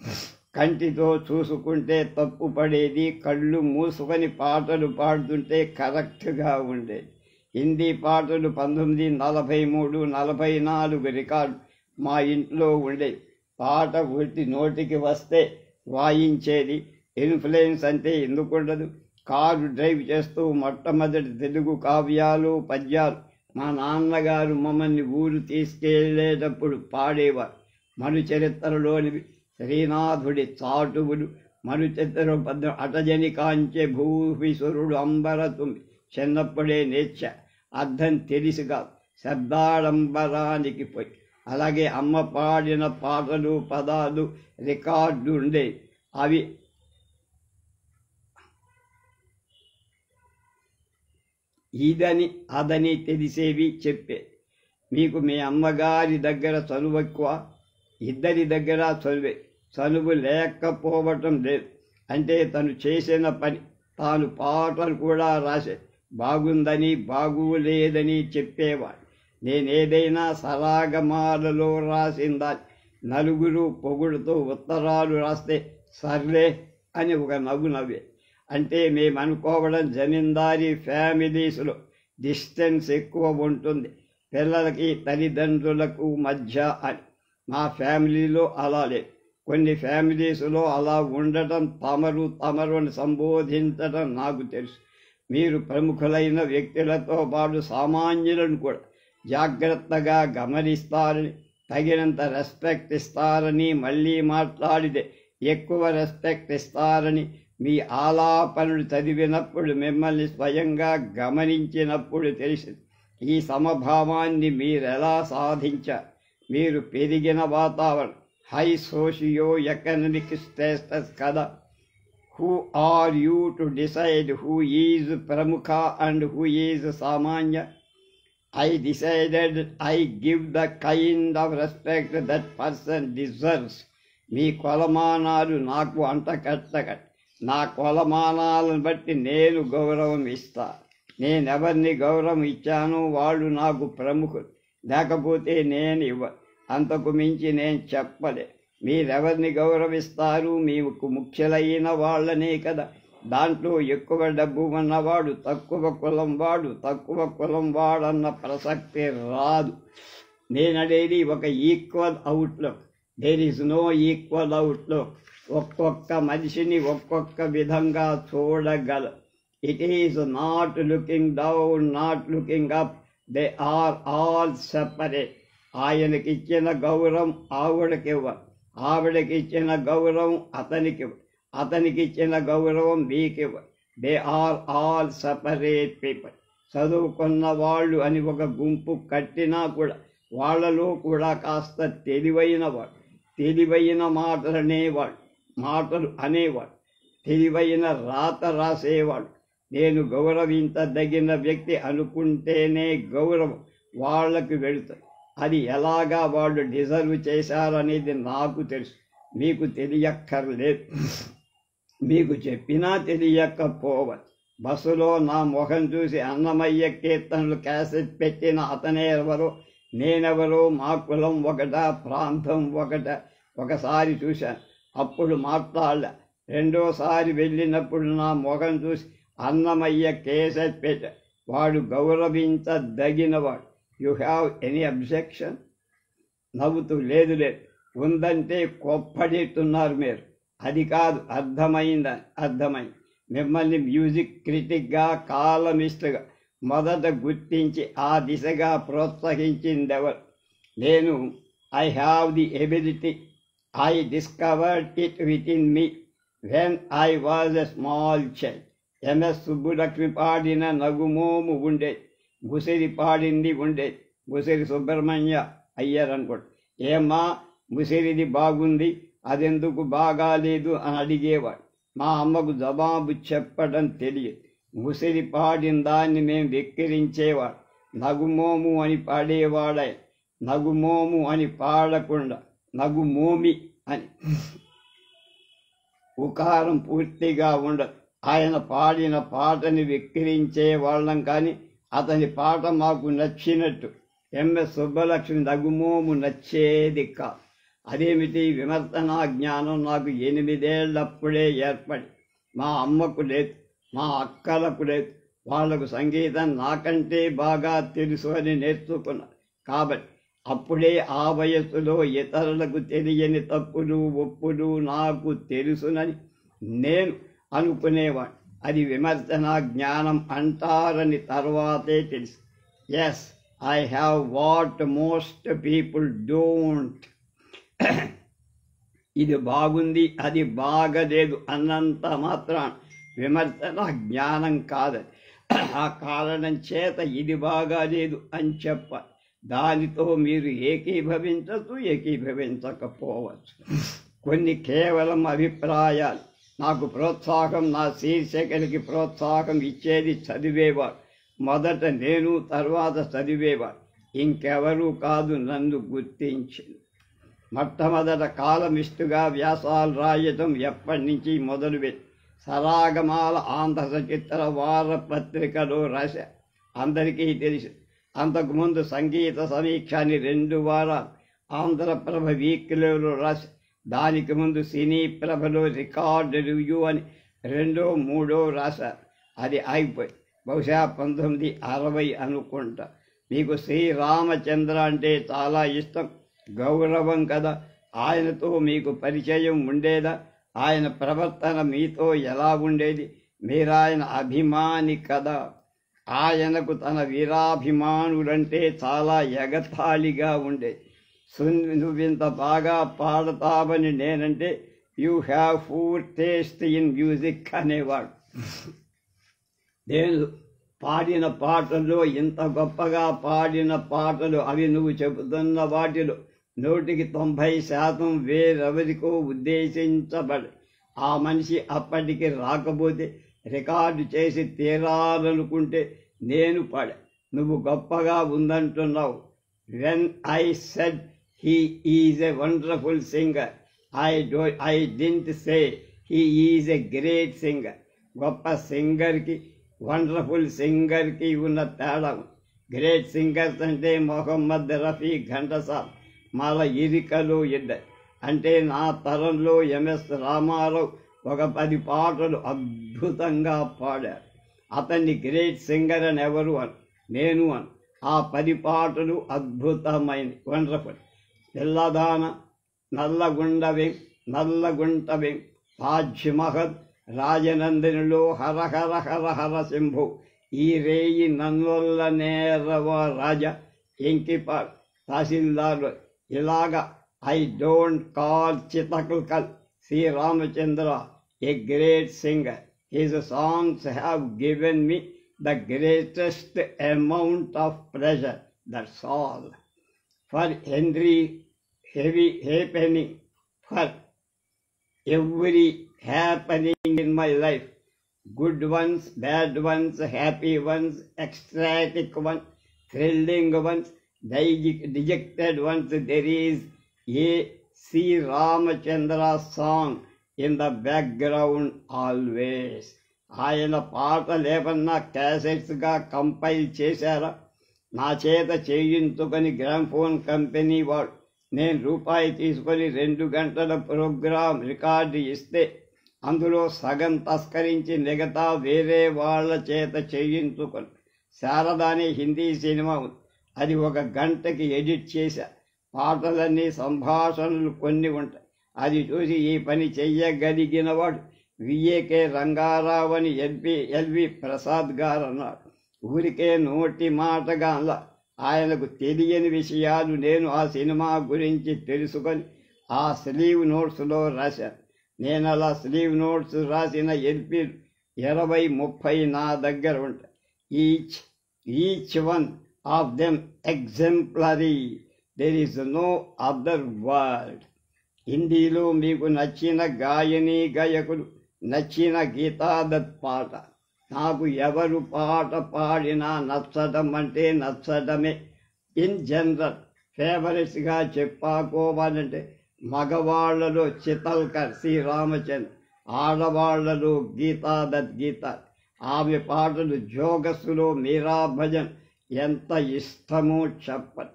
కంటితో చూసుకుంటే తప్పు పడేది, కళ్ళు మూసుకొని పాటలు పాడుతుంటే కరెక్ట్గా ఉండేది. హిందీ పాటలు 1943, 44 రికార్డు మా ఇంట్లో ఉండేది. పాట ఒకటి నోటికి వస్తే వాయించేది. ఇన్ఫ్లుయెన్స్ అంటే ఎందుకుండదు? కారు డ్రైవ్ చేస్తూ మొట్టమొదటి తెలుగు కావ్యాలు, పద్యాలు మా నాన్నగారు మమ్మల్ని ఊరు తీసుకెళ్లేటప్పుడు పాడేవారు. మను చరిత్రలోనివి శ్రీనాథుడి చాటువులు, మను చరిత్ర అటజని కాంచె భూవిసురుడు అంబరతుంది. చిన్నప్పుడే నేర్చా. అర్థం తెలిసి కాదు, శబ్దాడంబరానికి పోయి. అలాగే అమ్మ పాడిన పాటలు, పదాలు రికార్డు ఉండేవి. అవి ఇదని అదని తెలిసేవి చెప్పే. మీకు మీ అమ్మగారి దగ్గర చదువు ఎక్కువ, ఇద్దరి దగ్గర చదువే. చదువు లేకపోవటం లేదు అంటే తను చేసిన పని. తాను పాటలు కూడా రాసే. బాగుందని బాగులేదని చెప్పేవాడు. నేనేదైనా సరాగమాలలో రాసిందా నలుగురు పొగుడుతో ఉత్తరాలు రాస్తే సర్లే అని ఒక నవ్వు నవ్వే. అంటే మేము అనుకోవడం జమీందారీ ఫ్యామిలీస్లో డిస్టెన్స్ ఎక్కువ ఉంటుంది పిల్లలకి తల్లిదండ్రులకు మధ్య అని. మా ఫ్యామిలీలో అలా లేదు. కొన్ని ఫ్యామిలీస్లో అలా ఉండటం, తమరు అని సంబోధించడం నాకు తెలుసు. మీరు ప్రముఖులైన వ్యక్తులతో పాటు సామాన్యులను కూడా జాగ్రత్తగా గమనిస్తారని, తగినంత రెస్పెక్ట్ ఇస్తారని, మళ్ళీ మాట్లాడితే ఎక్కువ రెస్పెక్ట్ ఇస్తారని, మీ ఆలాపనలు చదివినప్పుడు, మిమ్మల్ని స్వయంగా గమనించినప్పుడు తెలిసింది. ఈ సమభావాన్ని మీరెలా సాధించారు? మీరు పెరిగిన వాతావరణం, హై సోషియో ఎకనామిక్ స్టేటస్ కదా. Who are you to decide who is ప్రముఖ అండ్ హూ ఈజ్ సామాన్య? I decided I give the kind of respect that person deserves. మీ కొలమానాలు నాకు అంటకట్టక, నా కొలమానాలను బట్టి నేను గౌరవం ఇస్తా. నేనెవరిని గౌరవం ఇచ్చానో వాళ్ళు నాకు ప్రముఖులు, లేకపోతే నేను ఇవ్వను. అంతకు మించి నేను చెప్పలే. మీరెవరిని గౌరవిస్తారు? మీకు ముఖ్యులైన వాళ్ళనే కదా. దాంట్లో ఎక్కువ డబ్బు ఉన్నవాడు, తక్కువ కులం వాడన్న ప్రసక్తి రాదు. నేననేది ఒక equal outlook. There is no equal outlook. ఒక్కొక్క మనిషిని ఒక్కొక్క విధంగా చూడగల. It is not looking down, not looking up. They are all separate. ఆయనకిచ్చిన గౌరవం ఆవిడకివ్వ, ఆవిడకిచ్చిన గౌరవం అతనికివ్వ, అతనికిచ్చిన గౌరవం మీకివ్వ. They are all separate people. చదువుకున్న వాళ్ళు అని ఒక గుంపు కట్టినా కూడా వాళ్ళలో కూడా కాస్త తెలివైన మాటలు అనేవాడు, తెలివైన రాత రాసేవాడు. నేను గౌరవించదగిన వ్యక్తి అనుకుంటేనే గౌరవం వాళ్ళకి వెళుతుంది. అది ఎలాగా వాళ్ళు డిజర్వ్ చేశారనేది నాకు తెలుసు, మీకు తెలియక్కర్లేదు. మీకు చెప్పినా తెలియకపోవచ్చు. బస్సులో నా ముఖం చూసి అన్నమయ్య కీర్తనలు క్యాసెట్ పెట్టిన అతనే ఎవరో, నేనెవరో, మా కులం ఒకట, ప్రాంతం ఒకట ఒకసారి చూశాను. అప్పుడు మాట్లాడలే. రెండోసారి వెళ్ళినప్పుడు నా ముఖం చూసి అన్నమయ్య కేసెట్ పెట్ట. వాడు గౌరవించదగినవాడు. You have any objection? నవ్వుతూ లేదు ఉందంటే కొప్పడెట్టున్నారు మీరు. అది కాదు, అర్థమైంది. మిమ్మల్ని మ్యూజిక్ క్రిటిక్గా, కాలమిస్ట్గా మొదట గుర్తించి ఆ దిశగా ప్రోత్సహించిందెవరు? నేను. I have the ability. I discovered it with in me when I was a small child. MS Subbulakshmi పాడిన నగుమోము ఉండేది, గుసిరి పాడింది ఉండేది, గుసిరి సుబ్రహ్మణ్య అయ్యారనుకోండి. ఏమ్మా ముసిరిది బాగుంది, అదెందుకు బాగాలేదు అని అడిగేవాడు. మా అమ్మకు జవాబు చెప్పడం తెలియదు. ముసిరి పాడిన దాన్ని మేము వెక్కిరించేవాడు. నగుమోము అని పాడేవాడే, నగుమోము అని పాడకుండా నగుమోమి అని ఉకారం పూర్తిగా ఉండదు. ఆయన పాడిన పాటని వెక్కిరించే వాళ్ళం, కానీ అతని పాట మాకు నచ్చినట్టు ఎంఎస్ సుబ్బలక్ష్మి నగుమోము నచ్చేది కాదు. అదేమిటి? విమర్శనా జ్ఞానం నాకు 8 ఏళ్ళప్పుడే ఏర్పడి, మా అమ్మకు లేదు, మా అక్కలకు లేదు. వాళ్లకు సంగీతం నాకంటే బాగా తెలుసు అని నేర్చుకున్నారు. కాబట్టి అప్పుడే ఆ వయస్సులో ఇతరులకు తెలియని తప్పులు ఒప్పులు నాకు తెలుసునని నేను అనుకునేవాడు. అది విమర్శనా జ్ఞానం అంటారని తర్వాతే తెలుసు. Yes, I have what most people don't. ఇది బాగుంది, అది బాగలేదు అన్నంత మాత్రాన విమర్శన జ్ఞానం కాదని. ఆ కారణం చేత ఇది బాగాలేదు అని చెప్పాలి. దానితో మీరు ఏకీభవించచ్చు, ఏకీభవించకపోవచ్చు. కొన్ని కేవలం అభిప్రాయాలు. నాకు ప్రోత్సాహం, నా శీర్షికలకి ప్రోత్సాహం ఇచ్చేది చదివేవాడు. మొదట నేను, తర్వాత చదివేవాడు. ఇంకెవరూ కాదు నన్ను గుర్తించింది. మొట్టమొదట కాలమిస్టుగా వ్యాసాలు రాయటం ఎప్పటి నుంచి మొదలుపెట్టి సరాగమాల ఆంధ్ర సచిత్ర వారపత్రికలో రాశా. అందరికీ తెలుసు. అంతకుముందు సంగీత సమీక్ష అని 2 వారాలు ఆంధ్రప్రభ వీక్లీలో రాశా. దానికి ముందు సినీ ప్రభలో రికార్డు రివ్యూ అని 2, 3 రాశారు. అది అయిపోయి బహుశా 1960 అనుకుంటా. మీకు శ్రీరామచంద్ర అంటే చాలా ఇష్టం, గౌరవం కదా. ఆయనతో మీకు పరిచయం ఉండేదా? ఆయన ప్రవర్తన మీతో ఎలా ఉండేది? మీరాయన అభిమాని కదా. ఆయనకు తన వీరాభిమానులంటే చాలా ఎగతాళిగా ఉండేది. నువ్వింత బాగా పాడతావని నేనంటే you have full taste in music అనేవాడు. నేను పాడిన పాటల్లో, ఇంత గొప్పగా పాడిన పాటలు అవి నువ్వు చెబుతున్న వాటిలో 100% వేరెవరికో ఉద్దేశించబడి, ఆ మనిషి అప్పటికి రాకపోతే రికార్డు చేసి తీరాలనుకుంటే నేను పాడా. నువ్వు గొప్పగా ఉందంటున్నావు. When I said he is a wonderful singer, I didn't say he is a great singer. గొప్ప సింగర్కి వండర్ఫుల్ సింగర్కి ఉన్న తేడా. గ్రేట్ సింగర్స్ అంటే మొహమ్మద్ రఫీ, ఘంటసాల, మళ్ళ ఇరికలు ఇద్దరు. అంటే నా తరంలో ఎంఎస్ రామారావు ఒక 10 పాటలు అద్భుతంగా పాడారు. అతన్ని గ్రేట్ సింగర్ అని ఎవరు అను, నేను అను. ఆ 10 పాటలు అద్భుతమైన వండర్ఫుల్. తెల్లదాన, నల్లగుంటవే, తాజ్మహల్, రాజనందినిలో హర హర హర హర శంభు, ఈ రేయి నన్నొల్ల నేరవ రాజ, ఎంకిపాడు, తహసీల్దార్. ఇలాగా ఐ డోంట్ కాల్ చితకల్ Sriramachandra a great singer. His songs have given me the greatest amount of pleasure, that's all. For Henry heavy happening, for every happening in my life, good ones, bad ones, happy ones, ecstatic ones, thrilling ones, dejected ones, there is a Sri Ramachandra song in the background always. ఆయన పాటలేమన్నా క్యాసెట్స్గా compile చేశారా? నా చేత చేయించుకొని gramophone company వాడు నేను రూపాయి తీసుకొని 2 గంటల ప్రోగ్రాం రికార్డు ఇస్తే అందులో సగం తస్కరించి మిగతా వేరే వాళ్ళ చేత చేయించుకొని, శారదాని హిందీ సినిమా ఉంది, అది 1 గంటకి ఎడిట్ చేశా. పాటలన్నీ సంభాషణలు కొన్ని ఉంటాయి. అది చూసి ఈ పని చెయ్యగలిగినవాడు విఏకే రంగారావు అని ఎల్వి ప్రసాద్ గారు అన్నారు. ఊరికే నోటి మాటగా అలా. ఆయనకు తెలియని విషయాలు నేను ఆ సినిమా గురించి తెలుసుకొని ఆ స్లీవ్ నోట్స్లో రాశాను. నేను అలా స్లీవ్ నోట్స్ రాసిన ఎల్పి 20-30 నా దగ్గర ఉంటాయి. Each one of them exemplary. There is no other world. హిందీలో మీకు నచ్చిన గాయని గాయకులు, నచ్చిన గీతాదత్ పాట. నాకు ఎవరు పాట పాడినా నచ్చడం అంటే నచ్చడమే. ఇన్ జనరల్ ఫేవరెట్స్గా చెప్పుకోవాలంటే మగవాళ్లలో చితల్కర్ సి రామచంద్ర, ఆడవాళ్లలో గీతాదత్ గీత. ఆమె పాటలు జోగస్సులో మీరా భజన్ ఎంత ఇష్టమో చెప్పండి.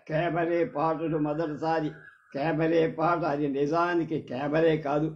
కేబరే పాటలు మొదటిసారి కేబరే పాట, అది నిజానికి కేబరే కాదు,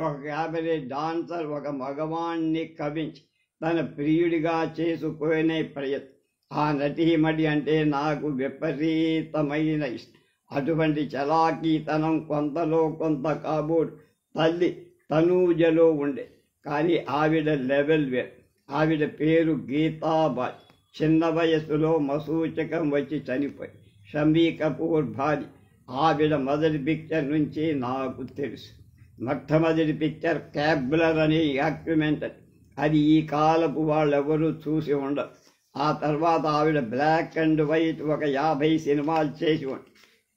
ఒక కేబరే డాన్సర్ ఒక మగవాణ్ణి కవించి తన ప్రియుడిగా చేసుకునే ప్రయత్నం. ఆ నటీమణి అంటే నాకు విపరీతమైన ఇష్టం. అటువంటి చలాకీతనం కొంతలో కొంత కాబోడు తల్లి తనూజలో ఉండే. కానీ ఆవిడ లెవెల్ వేరు. ఆవిడ పేరు గీతాబాయి. చిన్న వయస్సులో మసూచకం వచ్చి చనిపోయి. షమీ కపూర్ భార్య. ఆవిడ మొదటి పిక్చర్ నుంచి నాకు తెలుసు. మొట్టమొదటి పిక్చర్ క్యాబ్లర్ అనే డాక్యుమెంటరీ. అది ఈ కాలపు వాళ్ళెవరూ చూసి ఉండరు. ఆ తర్వాత ఆవిడ బ్లాక్ అండ్ వైట్ ఒక 50 సినిమాలు చేసి ఉండి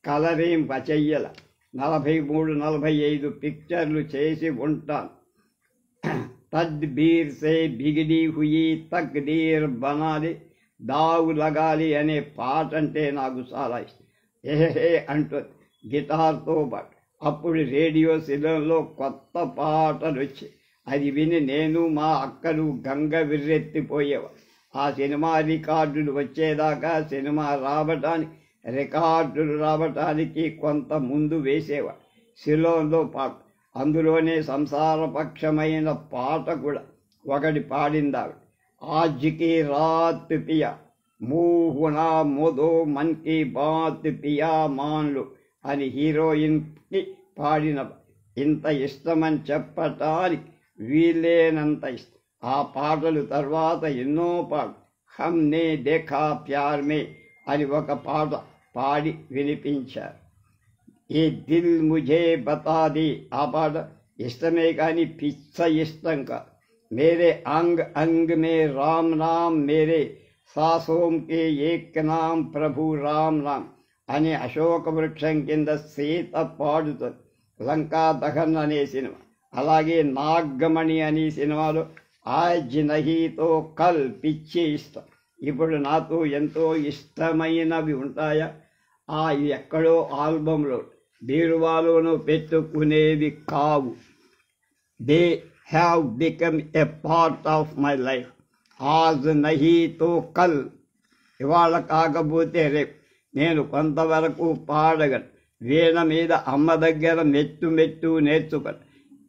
కలరేం చెయ్యల. 43-45 పిక్చర్లు చేసి ఉంటాను. తద్బీర్ సే బిగిడి హుయి తక్దీర్ బనాలి దావు లగాలి అనే పాట అంటే నాకు చాలా ఇష్టం. ఏహే అంటుంది గిటార్తో పాటు. అప్పుడు రేడియో సిలోన్లో కొత్త పాటలు వచ్చాయి. అది విని నేను మా అక్కలు గంగ విర్రెత్తిపోయేవా. ఆ సినిమా రికార్డులు వచ్చేదాకా సినిమా రికార్డులు రావటానికి కొంత ముందు వేసేవా సిలోన్లో పాట. అందులోనే సంసారపక్షమైన పాట కూడా ఒకటి పాడిందావిడ. ఆజ్కి రాత్ పియా మూహునా మోదో మన్ కీ బాత్ పియా మాన్లు అని హీరోయిన్కి పాడిన. ఇంత ఇష్టమని చెప్పటానికి వీలేనంత ఇష్టం. ఆ పాటలు తర్వాత ఎన్నో పాటలు. హమ్నే దేఖా ప్యార్ మే అని ఒక పాట పాడి వినిపించారు. ఏ దిల్ ముఝే బతాది ఆ పాట ఇష్టమే కానీ పిచ్చ ఇష్టం కాదు. మేరే అంగ్ అంగ్ మే రామ్ నామ్ మేరే సాసోం కే ఏక్ నామ్ ప్రభు రామ్ నామ్ అనే అశోక వృక్షం కింద సీత పాడుతుంది. లంకా దహన్ అనే సినిమా, అలాగే నాగమణి అనే సినిమాలో ఆజ్ నహీతో కల్ పిచ్చి ఇష్టం. ఇప్పుడు నాతో ఎంతో ఇష్టమైనవి ఉంటాయా? ఎక్కడో ఆల్బంలో బీరువాలోనూ పెట్టుకునేవి కావు. They have become a part of my life. ఆజ్ నహీతో కల్, ఇవాళ కాకపోతే రేపు. నేను కొంతవరకు పాడగలను. వీణ మీద అమ్మ దగ్గర మెట్టు నేర్చుకోను.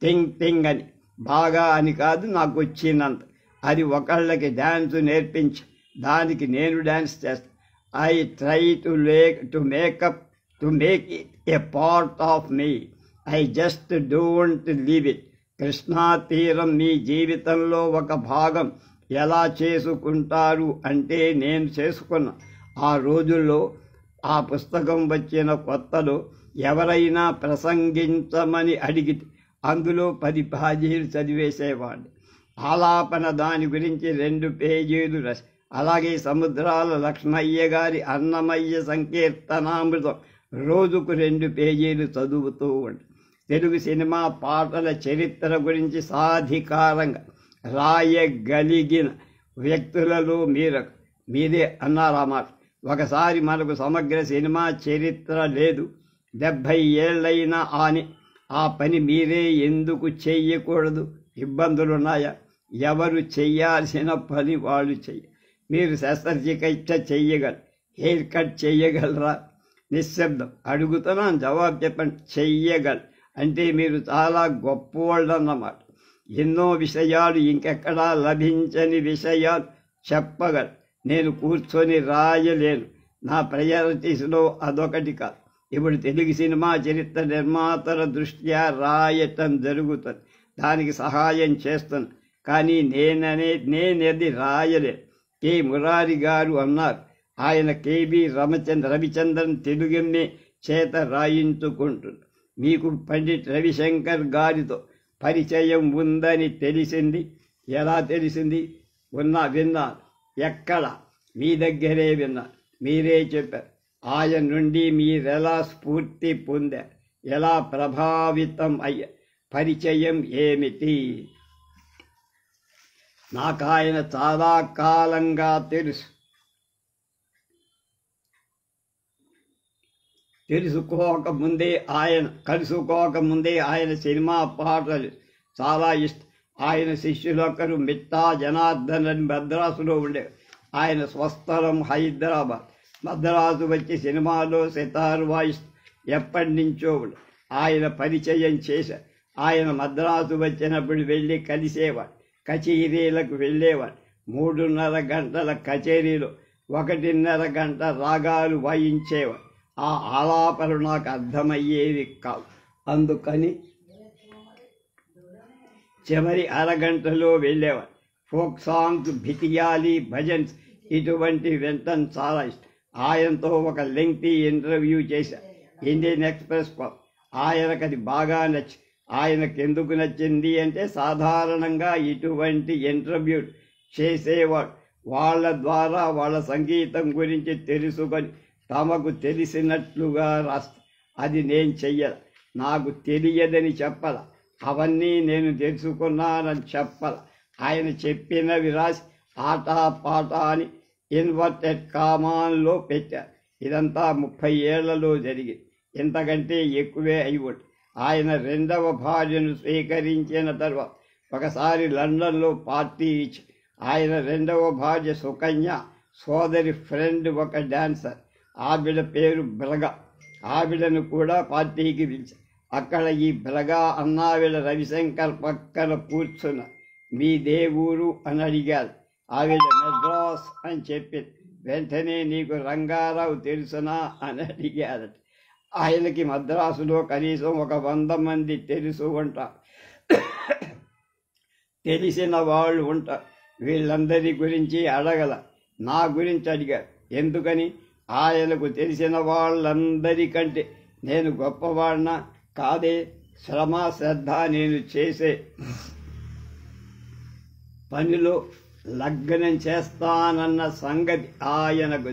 టింగ్ అని, బాగా అని కాదు, నాకు వచ్చినంత. అది ఒకళ్ళకి డ్యాన్స్ నేర్పించి దానికి నేను డ్యాన్స్ చేస్తాను. I try to make it a part of me. I just don't leave it. Krishna తీరం మీ జీవితంలో ఒక భాగం ఎలా చేసుకుంటారు అంటే నేను చేసుకున్నా. ఆ రోజుల్లో ఆ పుస్తకం వచ్చిన కొత్తలో ఎవరైనా ప్రసంగించమని అడిగితే అందులో 10 పేజీలు చదివేసేవాడిని. ఆలాపన దాని గురించి 2 పేజీలు రాసి. అలాగే సముద్రాల లక్ష్మయ్య గారి అన్నమయ్య సంకీర్తనామృతం రోజుకు 2 పేజీలు చదువుతూ ఉండి. తెలుగు సినిమా పాటల చరిత్ర గురించి సాధికారంగా రాయగలిగిన వ్యక్తులలో మీరే అన్నారన్నమాట. ఒకసారి మనకు సమగ్ర సినిమా చరిత్ర లేదు, 70 ఏళ్ళైనా అని ఆ పని మీరే ఎందుకు చెయ్యకూడదు? ఇబ్బందులున్నాయా? ఎవరు చెయ్యాల్సిన పని వాళ్ళు మీరు శస్త్రచికిత్స చెయ్యగలరు, హెయిర్ కట్ చెయ్యగలరా? నిశ్శబ్దం. అడుగుతున్నాను, జవాబు చెప్పండి. చెయ్యగలరు అంటే మీరు చాలా గొప్పవాళ్ళన్నమాట. ఎన్నో విషయాలు, ఇంకెక్కడా లభించని విషయాలు చెప్పగలరు. నేను కూర్చొని రాయలేను. నా ప్రయారిటీస్లో అదొకటి కాదు. ఇప్పుడు తెలుగు సినిమా చరిత్ర నిర్మాతల దృష్ట్యా రాయటం జరుగుతుంది. దానికి సహాయం చేస్తున్నా. కానీ నేనది రాయలేను. కె మురారి గారు అన్నారు. ఆయన కేబి రవిచంద్రన్ తెలుగునే చేత రాయించుకుంటున్నారు. మీకు పండిట్ రవిశంకర్ గారితో పరిచయం ఉందని తెలిసింది. ఎలా తెలిసింది? విన్నాను. ఎక్కడ? మీ దగ్గరే విన్నాను. మీరే చెప్పారు. ఆయన నుండి మీరెలా స్ఫూర్తి పొందారు, ఎలా ప్రభావితం అయ్యారు, పరిచయం ఏమిటి? నాకు ఆయన చాలా కాలంగా తెలుసు. కలుసుకోకముందే ఆయన సినిమా పాటలు చాలా ఇష్టం. ఆయన శిష్యులొక్కరు మిట్టా జనార్దన్ అని మద్రాసులో ఉండేవారు. ఆయన స్వస్థలం హైదరాబాద్. మద్రాసు వచ్చి సినిమాలో సితారు వాయిస్తూ ఎప్పటి నుంచో ఆయన పరిచయం చేశారు. ఆయన మద్రాసు వచ్చినప్పుడు వెళ్ళి కలిసేవాడు, కచేరీలకు వెళ్ళేవాడు. 3.5 గంటల కచేరీలో 1.5 గంట రాగాలు వాయించేవాడు. ఆ ఆలాపనలు నాకు అర్థమయ్యేవి కావు. అందుకని చివరి అరగంటలో వెళ్ళేవాడు. ఫోక్ సాంగ్స్, భితియాలి, భజన్స్ ఇటువంటి వింటం చాలా ఇష్టం. ఆయనతో ఒక లెంగ్తీ ఇంటర్వ్యూ చేశాను ఇండియన్ ఎక్స్ప్రెస్. ఆయనకు అది బాగా నచ్చి. ఆయనకు ఎందుకు నచ్చింది అంటే సాధారణంగా ఇటువంటి ఇంటర్వ్యూ చేసేవాడు వాళ్ళ ద్వారా వాళ్ళ సంగీతం గురించి తెలుసుకొని తమకు తెలిసినట్లుగా రాస్తా. అది నేను చెయ్యాల. నాకు తెలియదని చెప్పాల, అవన్నీ నేను తెలుసుకున్నానని చెప్పాల. ఆయన చెప్పినవి రాసి ఆటా పాట అని ఇన్వర్టెడ్ కామాన్లో పెట్టారు. ఇదంతా 30 ఏళ్లలో జరిగింది. ఇంతకంటే ఎక్కువే అయిపోయింది. ఆయన 2వ భార్యను స్వీకరించిన తర్వాత ఒకసారి లండన్లో పార్టీ ఇచ్చి, ఆయన 2వ భార్య సుకన్య సోదరి ఫ్రెండ్ ఒక డాన్సర్, ఆవిడ పేరు బ్రగా, ఆవిడను కూడా పార్టీకి పిలిచారు. అక్కడ ఈ బ్రగా అన్నావిడ రవిశంకర్ పక్కన కూర్చున్న. మీ దేవురు అని అడిగారు. ఆవిడ మెడ్రాస్ అని చెప్పింది. వెంటనే నీకు రంగారావు తెలుసునా అని అడిగారట. ఆయనకి మద్రాసులో కనీసం ఒక 100 మంది తెలుసు ఉంటారు, తెలిసిన వాళ్ళు ఉంటారు. వీళ్ళందరి గురించి అడగల, నా గురించి అడిగారు. ఎందుకని? ఆయనకు తెలిసిన వాళ్ళందరికంటే నేను గొప్పవాడినా కాదే. శ్రమ శ్రద్ధ నేను చేసే పనిలో లగ్నం చేస్తానన్న సంగతి ఆయనకు.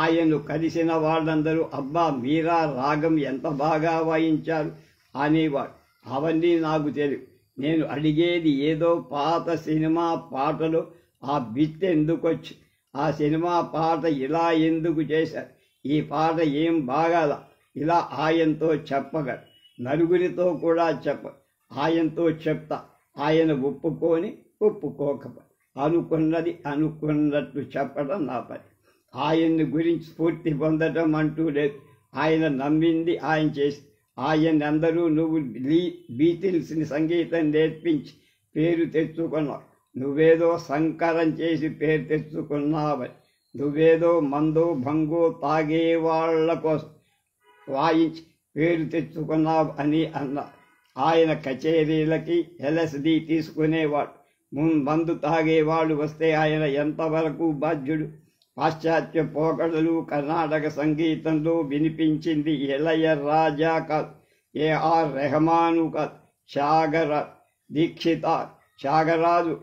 ఆయన్ను కలిసిన వాళ్ళందరూ అబ్బా మీరా రాగం ఎంత బాగా వాయించారు అనేవాడు. అవన్నీ నాకు తెలియదు. నేను అడిగేది ఏదో పాత సినిమా పాటలు ఆ బిట్ ఎందుకొచ్చి, ఆ సినిమా పాట ఇలా ఎందుకు చేశారు, ఈ పాట ఏం బాగాల, ఇలా ఆయనతో చెప్పగల. నలుగురితో కూడా చెప్ప, ఆయనతో చెప్తా. ఆయన ఒప్పుకోకపో అనుకున్నది అనుకున్నట్టు చెప్పడం నా పని. ఆయన్ని గురించి స్ఫూర్తి పొందడం అంటూ లేదు. ఆయన నమ్మింది ఆయన చేసి. ఆయన అందరూ నువ్వు బీటిల్స్ని సంగీతం నేర్పించి పేరు తెచ్చుకున్నావు, నువ్వేదో సంకరం చేసి పేరు తెచ్చుకున్నావని, నువ్వేదో మందో భంగో తాగేవాళ్ల కోసం వాయించి పేరు తెచ్చుకున్నావు అని అన్నా. ఆయన కచేరీలకి LSD తీసుకునేవాడు. మందు తాగేవాడు వస్తే ఆయన ఎంతవరకు బాధ్యుడు? పాశ్చాత్య పోకడలు కర్ణాటక సంగీతంలో వినిపించింది ఇళయరాజా కాదు, AR రెహమాను కాదు, దీక్షితార్, త్యాగరాజు,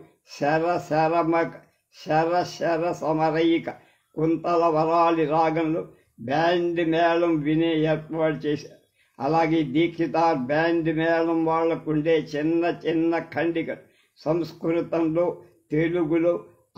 శర సమరైక, కుంతల వరాలి రాగంలో బ్యాండ్ మేళం వినే ఏర్పాటు చేశారు. అలాగే దీక్షితార్ బ్యాండ్ మేళం వాళ్లకుండే చిన్న చిన్న ఖండిక సంస్కృతంలో తెలుగులో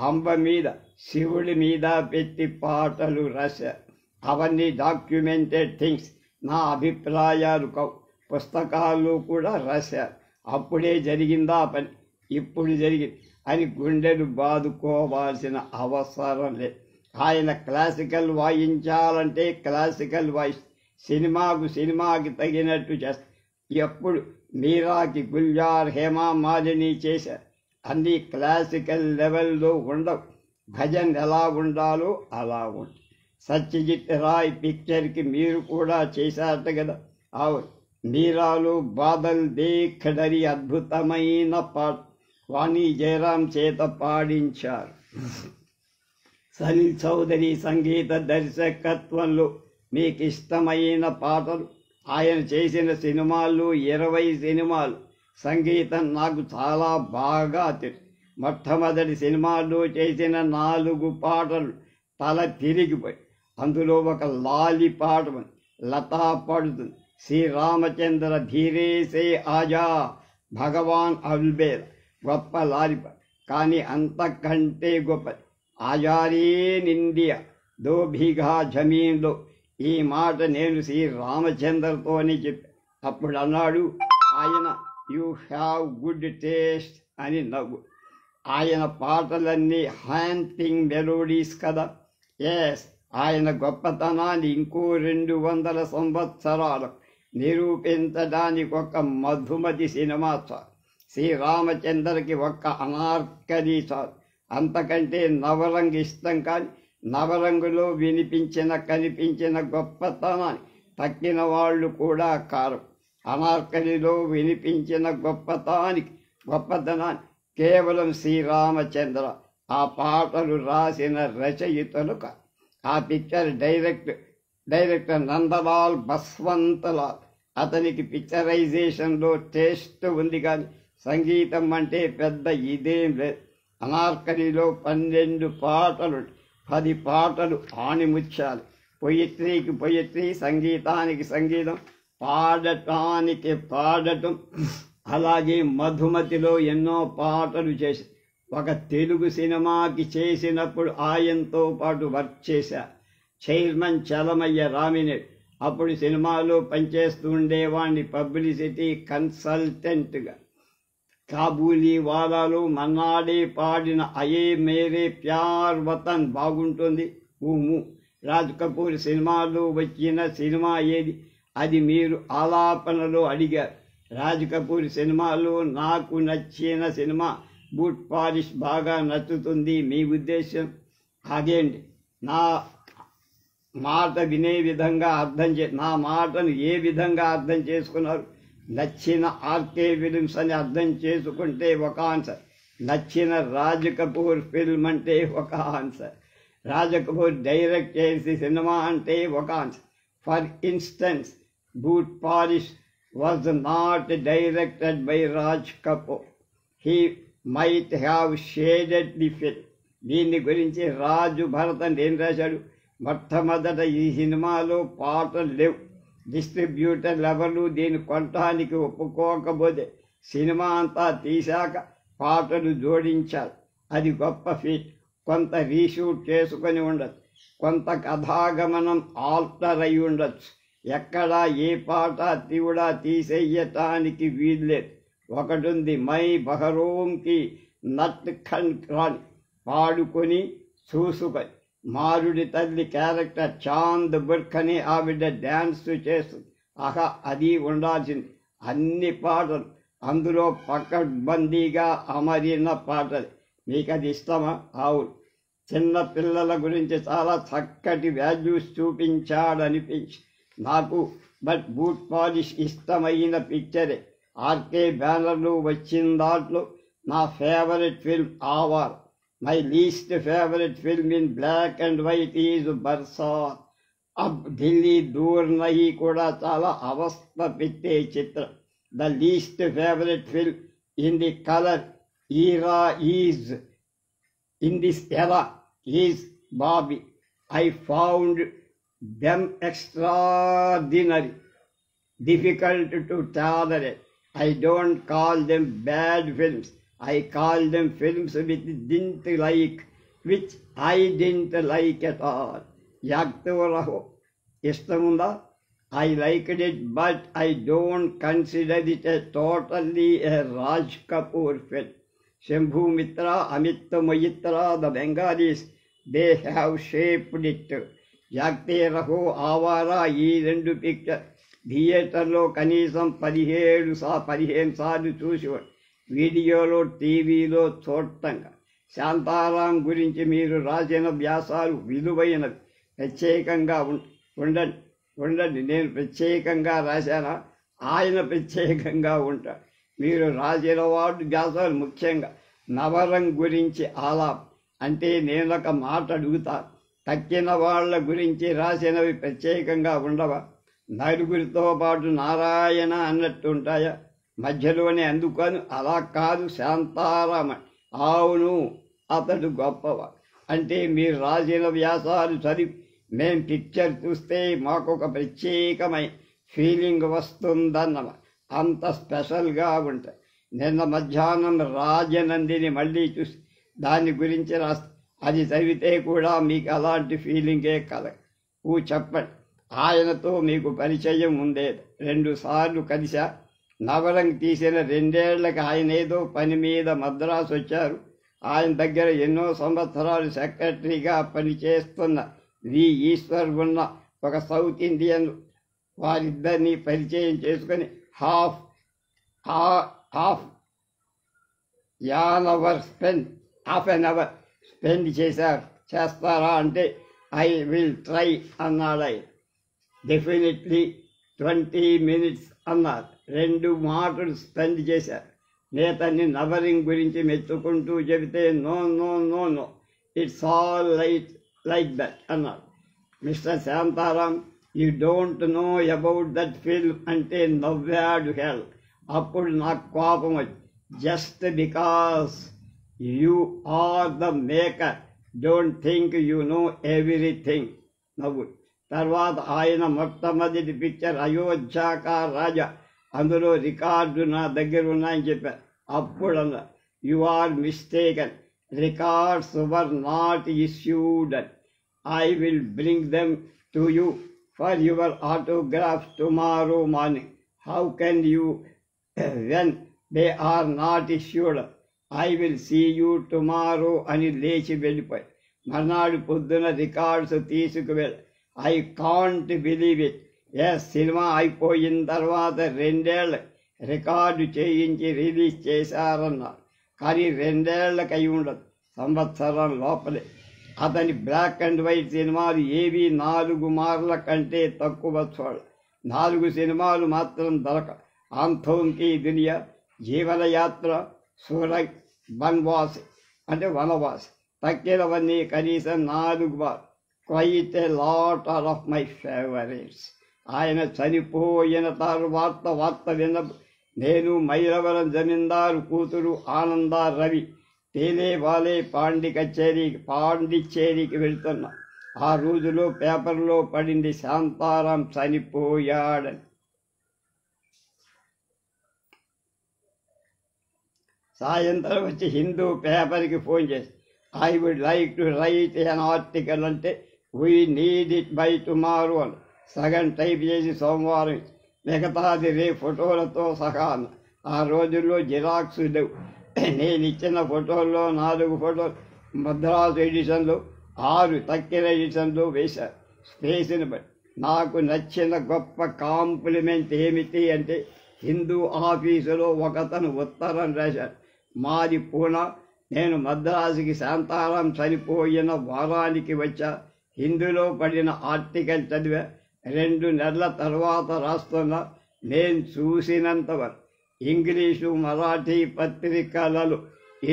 అంబ మీద శివుడి మీద పెట్టి పాటలు రాశారు. అవన్నీ డాక్యుమెంటెడ్ థింగ్స్, నా అభిప్రాయాలు కావు. పుస్తకాలు కూడా రాశారు. అప్పుడే జరిగిందా పని, ఇప్పుడు జరిగింది అని గుండెలు బాదుకోవాల్సిన అవసరం లేదు. ఆయన క్లాసికల్ వాయించాలంటే క్లాసికల్ వాయిస్, సినిమాకి తగినట్టు చేస్తారు. ఎప్పుడు మీరాకి గుల్జార్, హేమా మాలిని చేశారు. అన్నీ క్లాసికల్ లెవెల్లో ఉండవు. భజన్ ఎలా ఉండాలో అలా ఉంటుంది. సత్యజిత్ రాయ్ పిక్చర్కి మీరు కూడా చేశారట కదా. అవును, మీరాలో బాదల్ దేఖ్ డరి అద్భుతమైన పాట వాణి జయరాం చేత పాడించారు. సలీల్ చౌదరి సంగీత దర్శకత్వంలో మీకు ఇష్టమైన పాటలు. ఆయన చేసిన సినిమాల్లో 20 సినిమాలు సంగీతం నాకు చాలా బాగా తెలుసు. మొట్టమొదటి సినిమాల్లో చేసిన 4 పాటలు తల తిరిగిపోయి అందులో ఒక లాలి పాట ఉంది. లతా పాడుతుంది, శ్రీరామచంద్ర ధీరేసే ఆజా భగవాన్ అల్బేర్. గొప్ప లాలి పాట. కానీ అంతకంటే గొప్పది ఆజారీన్ ఇండియా దో భీఘా జమీన్లో. ఈ మాట నేను శ్రీరామచంద్రతోనే చెప్పా. అప్పుడు అన్నాడు ఆయన, యూ హ్యావ్ గుడ్ టేస్ట్ అని నవ్వు. ఆయన పాటలన్నీ హ్యాంటింగ్ మెలోడీస్ కదా. ఎస్, ఆయన గొప్పతనాన్ని ఇంకో 200 సంవత్సరాలు నిరూపించడానికి ఒక మధుమతి సినిమా చాలు. శ్రీరామచంద్రకి ఒక్క అనార్కలి చాలు. అంతకంటే నవరంగు ఇష్టం. కానీ నవరంగులో కనిపించిన గొప్పతనాన్ని తక్కిన వాళ్ళు కూడా కారు. అనార్కలిలో వినిపించిన గొప్పతనాన్ని కేవలం శ్రీరామచంద్ర. ఆ పాటలు రాసిన రచయితలు కాదు. ఆ పిక్చర్ డైరెక్టర్ నందలాల్ బస్వంతలాల్. అతనికి పిక్చరైజేషన్లో టేస్ట్ ఉంది, కానీ సంగీతం అంటే పెద్ద ఇదేం లేదు. అనార్కలిలో 12 పాటలు, 10 పాటలు ఆణిముత్యాలు. పొయిట్రీకి పొయిట్రీ, సంగీతానికి సంగీతం, పాడటానికి పాడటం. అలాగే మధుమతిలో ఎన్నో పాటలు చేసి ఒక తెలుగు సినిమాకి చేసినప్పుడు ఆయనతో పాటు వర్క్ చేశా. చైర్మన్ చలమయ్య రామినేడు. అప్పుడు సినిమాలో పనిచేస్తూ ఉండేవాడిని పబ్లిసిటీ కన్సల్టెంట్గా. కాబూలీ వాలాలో మన్నాడే పాడిన అయే మేరే ప్యార్ వతన్ బాగుంటుంది ఊము. రాజ్ కపూర్ సినిమాలో వచ్చిన సినిమా ఏది? అది మీరు ఆలాపనలో అడిగారు. రాజ్ కపూర్ సినిమాలో నాకు నచ్చిన సినిమా బూట్ పాలిష్ బాగా నచ్చుతుంది. మీ ఉద్దేశం అదేంటి? నా మాట వినే విధంగా నా మాటను ఏ విధంగా అర్థం చేసుకున్నారు? నచ్చిన ఆర్కే ఫిల్మ్స్ అని అర్థం చేసుకుంటే ఒక ఆన్సర్, నచ్చిన రాజ్ కపూర్ ఫిల్మ్ అంటే ఒక ఆన్సర్, రాజ్ కపూర్ డైరెక్ట్ చేసి సినిమా అంటే ఒక answer. For instance, boot polish was not directed by Raj Kapoor. He might have shaded the film. దీని గురించి రాజు భరతన్ ఏం రాశాడు? మొట్టమొదట ఈ సినిమాలో పాటలు లేవు. డిస్ట్రిబ్యూటర్లు ఎవరు దీన్ని కొనటానికి ఒప్పుకోకపోతే సినిమా అంతా తీశాక పాటలు జోడించారు. అది గొప్ప ఫీట్. కొంత రీషూట్ చేసుకొని ఉండొచ్చు, కొంత కథాగమనం ఆల్టర్ అయి ఉండొచ్చు. ఎక్కడా ఏ పాట కూడా తీసేయటానికి వీల్లేదు. ఒకటుంది, మై బహరోంకి నట్ ఖండ్ రాని పాడుకొని చూసుకొని. మారుడి తల్లి క్యారెక్టర్ చాంద్ బుర్ఖని ఆవిడ డ్యాన్స్ చేస్తుంది. ఆహా, అది ఉండాల్సింది. అన్ని పాటలు అందులో పకడ్బందీగా అమరిన పాటలు. మీకు అది ఇష్టమా? అవును. చిన్న పిల్లల గురించి చాలా చక్కటి వాల్యూస్ చూపించాడనిపించి నాకు. బట్ బూట్ పాలిష్ ఇష్టమైన పిక్చరే. ఆర్కే బ్యానర్లో వచ్చిన దాంట్లో నా favourite film Awaara. My least favourite film in black and white is Barsaat. Ab Dilli Dur Nahin కూడా చాలా అవస్థ పెట్టే చిత్రం. The least favourite film in the colour era is in this era is Bobby. I found them extraordinary, difficult to tolerate. I don't call them bad films. I call them films which I didn't like at all. Yaktoraho istamunda. I liked it, but I don't consider it a totally a Raj Kapoor film. Shambhu Mitra, Amit Mohitra, the Bengalis, they have shaped it. Jagte Raho, Awaara, ఈ 2 picture థియేటర్లో కనీసం 15 సార్లు చూసేవాడు. వీడియోలో, టీవీలో చూడటంగా. శాంతారాం గురించి మీరు రాసిన వ్యాసాలు విలువైనవి. ప్రత్యేకంగా ఉండండి. నేను ప్రత్యేకంగా రాశానా? ఆయన ప్రత్యేకంగా ఉంటాడు. మీరు రాసిన వ్యాసాలు ముఖ్యంగా నవరం గురించి ఆలాప్ అంటే నేనొక మాట అడుగుతాను. తక్కిన వాళ్ళ గురించి రాసినవి ప్రత్యేకంగా ఉండవా? నలుగురితో పాటు నారాయణ అన్నట్టు ఉంటాయా? మధ్యలోనే అందుకొని అలా కాదు శాంతారామ. అవును, అతడు గొప్పవా అంటే మీరు రాసిన వ్యాసాలు చదివి మేం పిక్చర్ చూస్తే మాకు ఒక ప్రత్యేకమైన ఫీలింగ్ వస్తుందన్నమా, అంత స్పెషల్గా ఉంటాయి. నిన్న మధ్యాహ్నం రాజనందిని మళ్ళీ చూసి దాని గురించి రాస్తా, అది చదివితే కూడా మీకు అలాంటి ఫీలింగే కలగ. చెప్పండి, ఆయనతో మీకు పరిచయం ఉండేది. 2 సార్లు కలిసా. నవరంగ్ తీసిన 2 ఏళ్లకి ఆయన ఏదో పని మీద మద్రాసు వచ్చారు. ఆయన దగ్గర ఎన్నో సంవత్సరాలు సెక్రటరీగా పనిచేస్తున్న వి ఈశ్వర్ ఉన్న ఒక సౌత్ ఇండియన్ వారిద్దరినీ పరిచయం చేసుకొని హాఫ్ అన్ అవర్ స్పెండ్ చేస్తారా అంటే ఐ విల్ ట్రై అన్నాడు ఆయన. డెఫినెట్లీ 20 minutes అన్నారు. 2 మాటలు స్పెండ్ చేశారు. నేతన్ని నవరింగ్ గురించి మెచ్చుకుంటూ చెబితే no no no no it's all like that అన్నారు. Mister Shantaram, you don't know about that film అంటే నవ్వాడు హెల్. అప్పుడు నాకు కోపం వచ్చి, just because you are the maker don't think you know everything నవ్వు. తర్వాత ఆయన మొట్టమొదటి పిక్చర్ అయోధ్యాకా రాజా, అందులో రికార్డు నా దగ్గర ఉన్నాయని చెప్పారు. అప్పుడు అన్న, you are mistaken, records were not issued and I will bring them to you for your autograph tomorrow morning. How can you when they are not issued? I will see you tomorrow అని లేచి వెళ్ళిపోయి మర్నాడు పొద్దున records తీసుకువెళ్ళి, I can't believe it. Cinema అయిపోయిన తర్వాత 2 ఏళ్ళు record చేయించి రిలీజ్ చేశారన్నారు. కానీ 2 ఏళ్ళకి అయి ఉండదు, సంవత్సరం లోపలే. అతని బ్లాక్ అండ్ వైట్ సినిమాలు ఏవి 4 మార్ల కంటే తక్కువ చూడ. 4 సినిమాలు మాత్రం దొరక. ఆంథోన్ కీ దునియా, జీవనయాత్ర, సూరజ్, వనవాసి అంటే వనవాసి, తక్కినవన్నీ కనీసం 4 bar. Quite a lot of my favourites. ఆయన చనిపోయిన తర్వాత వార్త విన్న నేను మైలవరం జమీందారు కూతురు ఆనందా రవి తేలేవాలే పాండిచ్చేరికి వెళ్తున్నా. ఆ రోజులో పేపర్లో పడింది శాంతారాం చనిపోయాడని. సాయంత్రం వచ్చి హిందూ పేపర్కి ఫోన్ చేసి, I would like to write an article అంటే, we need it by tomorrow అని. సగం టైప్ చేసి సోమవారం, మిగతాది రేపు ఫోటోలతో సహా అన్న. ఆ రోజుల్లో జిరాక్స్ లేవు. నేను ఇచ్చిన ఫోటోల్లో 4 ఫోటోలు మద్రాసు ఎడిషన్లు, 6 తక్కిన ఎడిషన్లు వేశారు. స్పేస్ని బట్టి నాకు నచ్చిన గొప్ప కాంప్లిమెంట్ ఏమిటి అంటే, హిందూ ఆఫీసులో ఒకతను ఉత్తరం రాశాడు. మాది పూనా, నేను మద్రాసుకి శాంతారాం చనిపోయిన వారానికి వచ్చా. హిందీలో పడిన ఆర్టికల్ చదివా. 2 నెలల తర్వాత రాస్తున్నా. నేను చూసినంతవరకు ఇంగ్లీషు మరాఠీ పత్రికలలో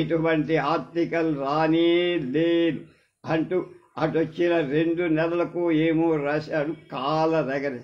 ఇటువంటి ఆర్టికల్ రానే లేదు అంటూ అటొచ్చిన 2 నెలలకు ఏమో రాశాడు. కాలరగని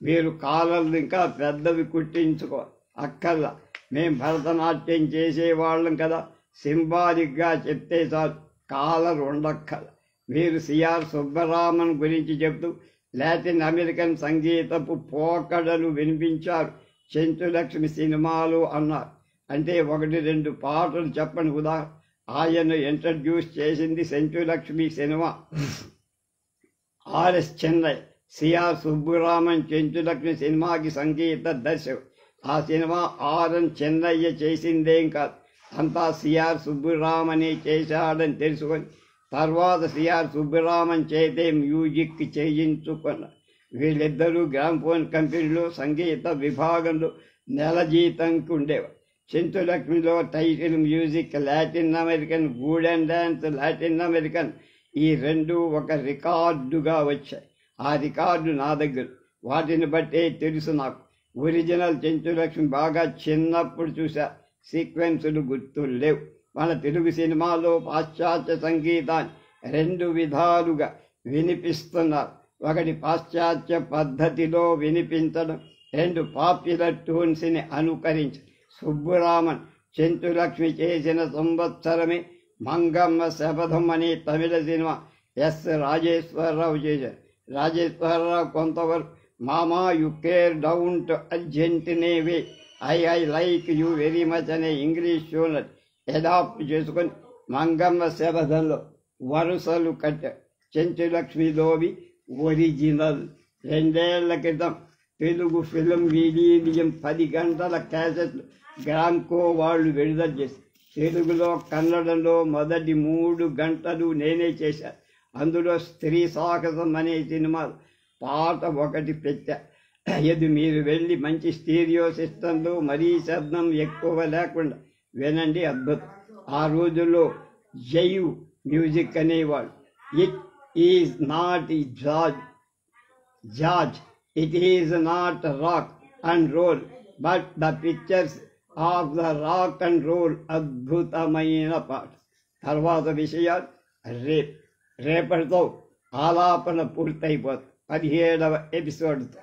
మీరు కాలర్లు ఇంకా పెద్దవి కుట్టించుకో అక్కర్లా, మేం భరతనాట్యం చేసేవాళ్ళం కదా, సింబాలిక్గా చెప్తే చాలు, కాలర్ ఉండక్కల. మీరు సిఆర్ సుబ్బరామన్ గురించి చెప్తూ లాటిన్ అమెరికన్ సంగీతపు పోకడలు వినిపించారు చెంచులక్ష్మి సినిమాలు అన్నారు. అంటే 1-2 పాటలు చెప్పండి. ఉదాహరణ, ఆయన ఇంట్రడ్యూస్ చేసింది Chenchulakshmi cinema. RS Chennai, CR Subbaraman Chenchulakshmi సినిమాకి సంగీత దర్శకుడు. ఆ సినిమా ఆర్ఎన్ చెన్నయ్య చేసిందేం కాదు, అంతా సిఆర్ సుబ్బరామనే చేశాడని తెలుసుకొని తర్వాత సిఆర్ సుబ్బరామన్ చేతే మ్యూజిక్ చేయించుకున్నారు. వీళ్ళిద్దరూ గ్రామ్ఫోన్ కంపెనీలో సంగీత విభాగంలో నెల జీతంకి ఉండేవారు. చెంచులక్ష్మిలో title music, Latin American, good and dance, Latin American, ఈ 2 ఒక రికార్డుగా వచ్చాయి. ఆ రికార్డు నా దగ్గర. వాటిని బట్టే తెలుసు నాకు. ఒరిజినల్ చెంచులక్ష్మి బాగా చిన్నప్పుడు చూసా, సీక్వెన్సులు గుర్తులు లేవు. మన తెలుగు సినిమాలో పాశ్చాత్య సంగీతాన్ని 2 విధాలుగా వినిపిస్తున్నారు. ఒకటి పాశ్చాత్య పద్ధతిలో వినిపించడం, 2 పాపులర్ ట్యూన్స్ని అనుకరించి. సుబ్బరామన్ చెంచులక్ష్మి చేసిన సంవత్సరమే మంగమ్మ శపథం అనే తమిళ సినిమా ఎస్ రాజేశ్వరరావు చేశారు. రాజేశ్వరరావు కొంతవరకు mama you care down to Argentine way I like you very much అనే ఇంగ్లీష్ షోను అడాప్ట్ చేసుకొని మంగమ్మ శబదంలో వరుసలు కట్టారు. చెంచులక్ష్మిలోవి ఒరిజినల్. 2 ఏళ్ల క్రితం తెలుగు ఫిల్మ్ విలీనియం 10 గంటల క్యాసెట్లు గ్రామ్కో వాళ్ళు విడుదల చేశారు. తెలుగులో కన్నడంలో మొదటి 3 గంటలు నేనే చేశాను. అందులో స్త్రీ సాహసం అనే సినిమా పాట ఒకటి పెట్టా. ఇది మీరు వెళ్ళి మంచి స్టీరియో సిస్టంలో మరీ శబ్దం ఎక్కువ లేకుండా వినండి, అద్భుతం. ఆ రోజుల్లో జైవ్ మ్యూజిక్ అనేవాడు. ఇట్ ఈజ్ నాట్ జార్జ్, it is not rock and roll, but the pictures of the rock and roll. అద్భుతమైన పాట. తర్వాత విషయాలు రేపటితో ఆలాపన పూర్తయిపోతుంది 17వ ఎపిసోడ్తో.